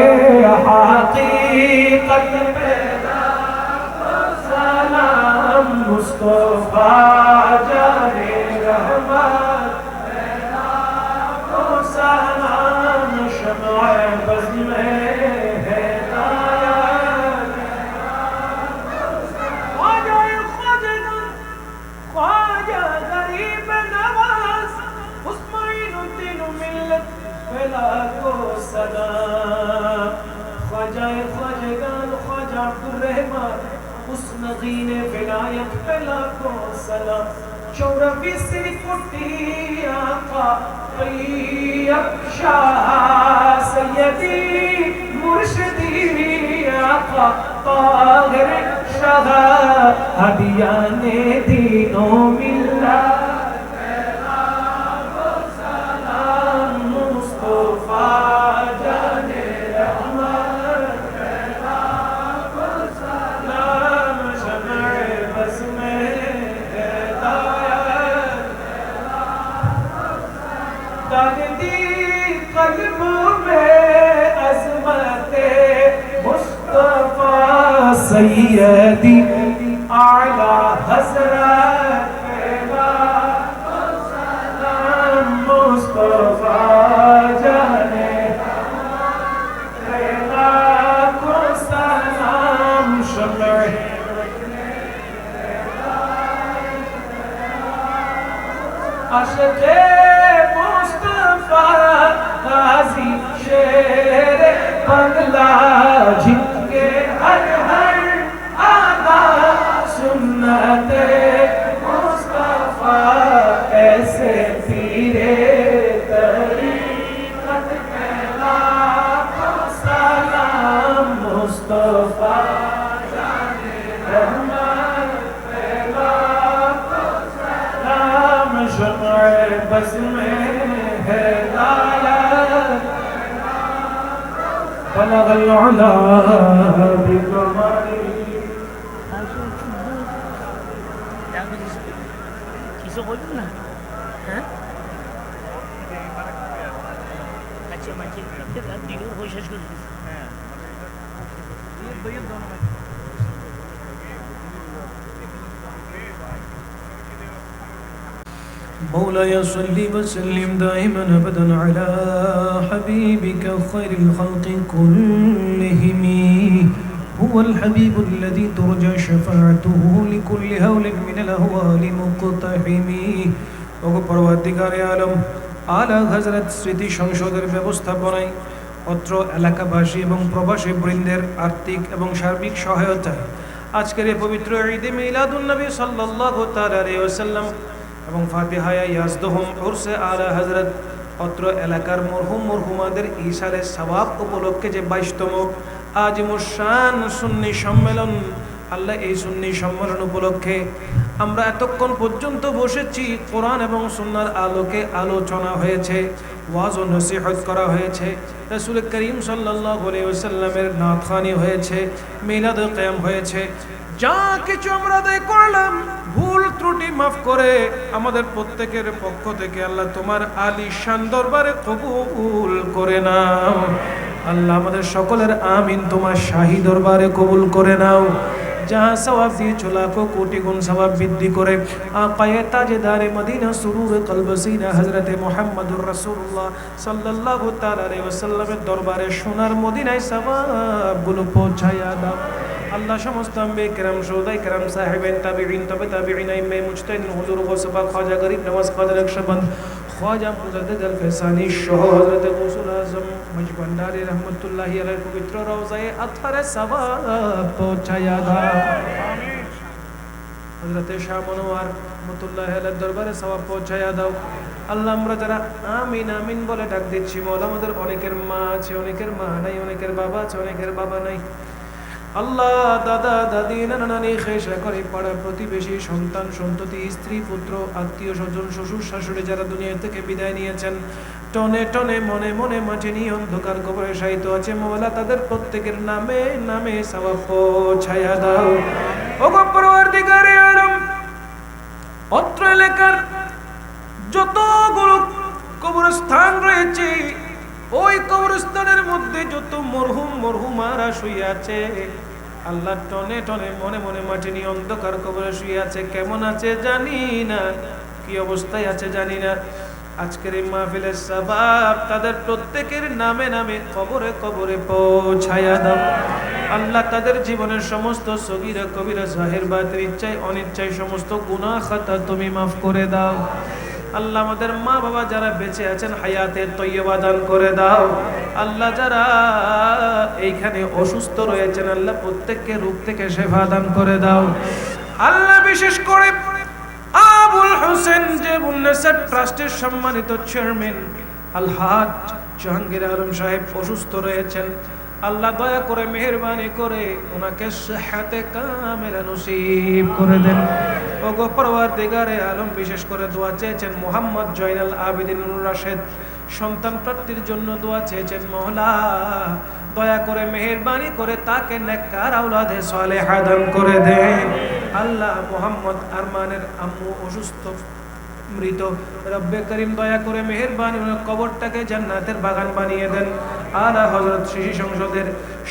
हकीकत पे लाखों सलाम मुस्तफा जाने रहमत सलाम शम्अ बज़्म में हिदायत ख्वाजा गरीब नवाज उस मुईनुद्दीन मिल्लत पे लाखों सलाम ख्वाजाए ख्वाजगान ख्वाजा अब्दुर्रहमान उस नगीने विलायत पे लाखों सलाम 24 कोटि आका तैयब शाह सैयदी मुर्शिदी आका ताहिर शाह हदियाने दीनो मिल्लत सलाम मुस्तफा जाने रहमत सलाम शम्अ बज़्म में दादी कल्ब में अज़मते मुस्तफा सैयदी आला हज़रत पहला सलाम मुस्तफा जाने पहला को सलाम शम्अ अशके गाजी शेर बंगला जिनके हर हर आदा सुन्नते मुस्तफा ऐसे पीरे तरीक़त पे लाखों सलाम मुस्तफा जाने रहमत पे लाखों सलाम शम्अ बज़्म में بلغ العلا بكماله কিছু বলুন না হ্যাঁ আচ্ছা মাঝে দিন হয়ে শেষ করে দিচ্ছি হ্যাঁ مولاي صل وسلم دائما ابدا على حبيبك خير الخلق كلهم هو الحبيب الذي ترجى شفاعته لكل هول من الاهوال مقتحم ওগো পরবর্তীকারে আলম আলা হযরত স্মৃতি সংসদের ব্যবস্থাপনায় অত্র এলাকাবাসী এবং প্রবাসী বৃন্দের আর্থিক এবং সার্বিক সহায়তায় আজকের এই পবিত্র ঈদে মিলাদুন নবী সাল্লাল্লাহু তাআলা আলাইহি ওয়াসাল্লাম এবং ফাতিহায়ে ইয়াজদুহুম উরসে আলা হযরত অত্র এলাকার মরহুম মরহুমাদের ইসালের সওয়াব উপলক্ষে যে 22তম আজিমুশান সুন্নি সম্মেলন আল্লাহ এই সুন্নি সম্মেলন উপলক্ষে আমরা এতক্ষণ পর্যন্ত বসেছি কোরআন এবং সুন্নাহর আলোকে আলোচনা হয়েছে ওয়াজ ও নসিহত করা হয়েছে রাসূল করিম সাল্লাল্লাহু আলাইহি ওয়াসাল্লামের নাতখানি হয়েছে মিলাদ কিয়াম হয়েছে যা কিছু আমরা আদায় করলাম ভুল ত্রুটি মাফ করে আমাদের প্রত্যেকের পক্ষ থেকে আল্লাহ তোমার আলিশান দরবারে কবুল করে নাও আল্লাহ আমাদের সকলের আমিন তোমার শাহী দরবারে কবুল করে নাও जहाँ सवाब दिए चला को कोटि गुण सवाब वृद्धि करे आक़ाए ताजदार मदीना सुरूर क़ल्ब सीना हज़रत मुहम्मदुर रसूलुल्लाह सल्लल्लाहु ताला अलैहि वसल्लम दरबारे सोनार मदीनाय सवाब गुलो पहुँचाया दाओ अल्लाह समस्त अम्बिया किराम शुहदा किराम साहिबान ताबिईन तबे ताबिईन इमाम मुजतहिद हुजूर गौस पाक ख्वाजा गरीब नवाज क़ादिर नक्शबंद ख्वाजा मुजद्दिद अल-फैसानी सह हजरत गौसुल आजम मजबंडारी रहमतुल्लाहि अलैहि पवित्र रोज़ाए अत्हरे सवाब पहुंचाया दाओ। हजरत शाह मनोहर रहमतुल्लाहि अलैहि दरबारे सवाब पहुंचाया दाओ। আল্লাহ আমরা যারা আমিন আমিন বলে ডাক দিচ্ছি মওলা আমাদের অনেকের মা আছে, অনেকের মা নাই, অনেকের বাবা আছে, অনেকের বাবা নাই। আল্লাহ দাদা দাদি নানা নানি খেসা করে পাড়া প্রতিবেশী সন্তান সন্ততি স্ত্রী পুত্র আত্মীয় স্বজন শ্বশুর শাশুড়ি যারা দুনিয়া থেকে বিদায় নিয়েছেন টনে টনে মনে মনে মাটি নিয়ে অন্ধকার কবরে শায়িত আছে মওলা তাদের প্রত্যেকের নামে নামে সওয়াব পৌঁছায়া দাও। ওগো পরওয়ারদিগারে আলম অত্র এলাকার যতগুলো কবরস্থান রয়েছে ওই কবরস্থানের মধ্যে যত মরহুম মরহুমারা শুয়ে আছে আল্লাহ টনে টনে মনে মনে মাটি নিয়ে অন্ধকার কবরে শুয়ে আছে, কেমন আছে জানি না, কি অবস্থায় আছে জানি না। আজকের এই মাহফিলের সওয়াব তাদের প্রত্যেকের নামে নামে কবরে কবরে পৌঁছায়া দাও। আল্লাহ তাদের জীবনের সমস্ত সগীরা কবিরা জাহির বাতিন ইচ্ছায় অনিচ্ছায় সমস্ত গুনাহ খাতা তুমি মাফ করে দাও। আল্লাহ আমাদের মা বাবা যারা বেঁচে আছেন হায়াতের তৈয়বা দান করে দাও। আল্লাহ যারা এইখানে অসুস্থ রয়েছেন আল্লাহ প্রত্যেককে রোগ থেকে শিফা দান করে দাও। আল্লাহ বিশেষ করে আবুল হোসেন যে মুন্নাসার ট্রাস্টের সম্মানিত চেয়ারম্যান আলহাজ জাহাঙ্গীর আলম সাহেব অসুস্থ রয়েছেন আল্লাহ দয়া করে মেহেরবানি করে ওনাকে সেহাতে কামেলা নসিব করে দেন। ওগো পরওয়ারদিগারে আলম বিশেষ করে দোয়া চেয়েছেন মোহাম্মদ জয়নাল আবেদিন রাশেদ সন্তান প্রাপ্তির জন্য দোয়া চেয়েছেন মওলা দয়া করে মেহেরবানি করে তাকে নেককার আওলাদে সালেহা দান করে দেন। আল্লাহ মোহাম্মদ আরমানের আম্মু অসুস্থ মৃত রব্বে করিম দয়া করে মেহেরবানি কবরটাকে জান্নাতের বাগান বানিয়ে দেন। আলা হযরত শিশু সংসদের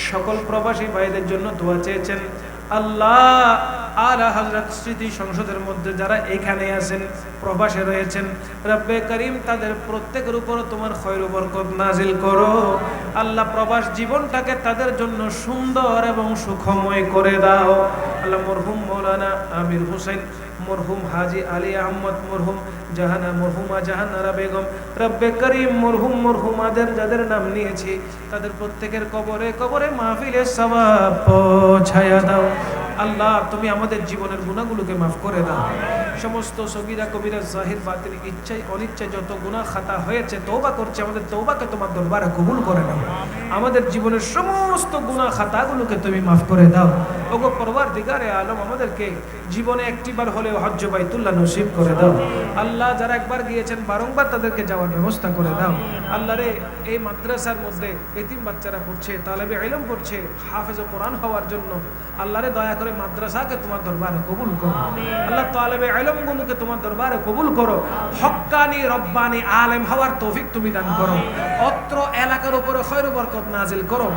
সকল প্রবাসী ভাইদের জন্য দোয়া চেয়েছেন আল্লাহ আলা হযরত স্মৃতি সংসদের মধ্যে যারা এখানে আছেন প্রবাসে রয়েছেন রব্বে করিম তাদের প্রত্যেকের উপর তোমার খৈর বরকত নাজিল করো। আল্লাহ প্রবাস জীবনটাকে তাদের জন্য সুন্দর এবং সুখময় করে দাও। আল্লাহ মরহুম মাওলানা আমির হোসেন মরহুম হাজি আলী আহমদ মরহুম জাহানা মরহুমা জাহানারা বেগম রব্বে করিম মরহুম মরহুমাদের যাদের নাম নিয়েছি তাদের প্রত্যেকের কবরে কবরে মাহফিলের সওয়াব পৌঁছায়া দাও। আল্লাহ তুমি আমাদের জীবনের গুনাহগুলোকে মাফ করে দাও। সমস্ত সগীরা কবিরা জাহির বাতিল ইচ্ছায় অনিচ্ছায় যত গুনাহ খাতা হয়েছে তওবা করছে আমাদের তওবাকে তোমার দরবারে কবুল করে নাও। আমাদের জীবনের সমস্ত গুনাহ খাতাগুলোকে তুমি মাফ করে দাও। ওগো পরওয়ারদিগারে আলম আমাদেরকে জীবনে একটিবার হলেও হজ্জ বাইতুল্লাহ নসিব করে দাও। আল্লাহ যারা একবার গিয়েছেন বারংবার তাদেরকে যাওয়ার ব্যবস্থা করে দাও। আল্লাহ রে এই মাদ্রাসার মধ্যে এতিম বাচ্চারা পড়ছে তালেবে ইলম পড়ছে হাফেজ কোরআন হওয়ার জন্য আল্লাহ রে দয়া করে মাদ্রাসাকে তোমার দরবারে কবুল করো। আল্লাহ তালেবে ইলমগুলোকে তোমার দরবারে কবুল করো। হক্কানি রব্বানি আলেম হওয়ার তৌফিক তুমি দান করো। অত্র এলাকার উপরে খৈর বরকত নাজিল করো।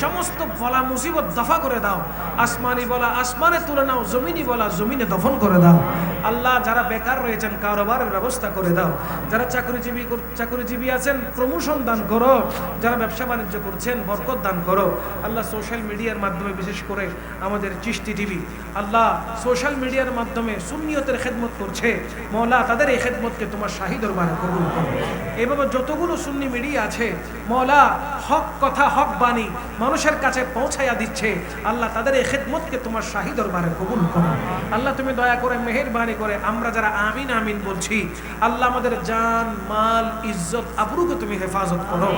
সমস্ত বলা মুসিবত দফা করে দাও। আসমানি বলা আসমানে তুলে নাও, জমিনি বলা জমিনে দফন করে দাও। আল্লাহ যারা বেকার রয়েছেন কারোবারের ব্যবস্থা করে দাও। যারা চাকরিজীবী আছেন প্রমোশন দান করো। যারা ব্যবসা বাণিজ্য করছেন বরকত দান করো। আল্লাহ সোশ্যাল মিডিয়ার মাধ্যমে বিশেষ করে আমাদের চিশতি টিভি আল্লাহ সোশ্যাল মিডিয়ার মাধ্যমে সুন্নিয়তের খেদমত করছে মওলা তাদের এই খেদমতকে তোমার শাহী দরবারে কবুল করো। এভাবে যতগুলো সুন্নি মিডিয়া আছে মওলা হক কথা হক বাণী মানুষের কাছে পৌঁছাইয়া দিচ্ছে আল্লাহ তাদের এই খেদমতকে তোমার শাহী দরবারে কবুল করো। আল্লাহ তুমি দয়া করে মেহেরবানি করে আমরা যারা আমিন আমিন বলছি আল্লাহ আমাদের জান মাল ইজ্জত আবরুকে তুমি হেফাজত করো।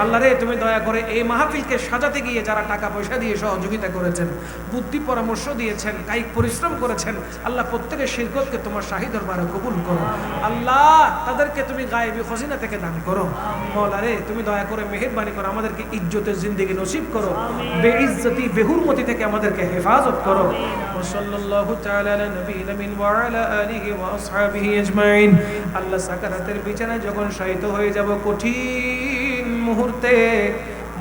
আল্লাহ রে তুমি দয়া করে এই মাহফিলকে সাজাতে গিয়ে যারা টাকা পয়সা দিয়ে সহযোগিতা করেছেন বুদ্ধি পরামর্শ দিয়েছেন কায়িক পরিশ্রম করেছেন আল্লাহ প্রত্যেকের শিরকতকে তোমার শাহী দরবারে কবুল করো। আল্লাহ তাদেরকে তুমি গায়েবী খজিনা থেকে দান করো। মওলা রে তুমি দয়া করে মেহেরবানি করে আমাদেরকে ইজ্জতের জিন্দেগি নসিব করো। বেইজ্জতি বেহুরমতি থেকে আমাদেরকে হেফাজত করো। সাল্লাল্লাহু তাআলা আলা নবিয়িনা মিন ওয়া আলা আলিহি ওয়া আসহাবিহি আজমাইন। আল্লাহ সাকারাতের বিছানায় যখন শায়িত হয়ে যাব কঠিন মুহূর্তে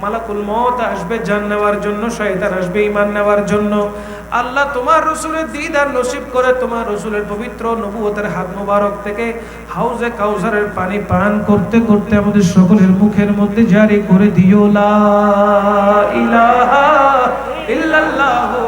মালাকুল মউত আসবে জান নেওয়ার জন্য, শয়তান আসবে ঈমান নেওয়ার জন্য। আল্লাহ তোমার রাসূলের দিদার নসিব করে তোমার রাসূলের পবিত্র নবুয়তের হাত মোবারক থেকে হাউজে কাউসারের পানি পান করতে করতে আমাদের সকলের মুখের মধ্যে জারি করে দিও লা ইলাহা ইল্লাল্লাহু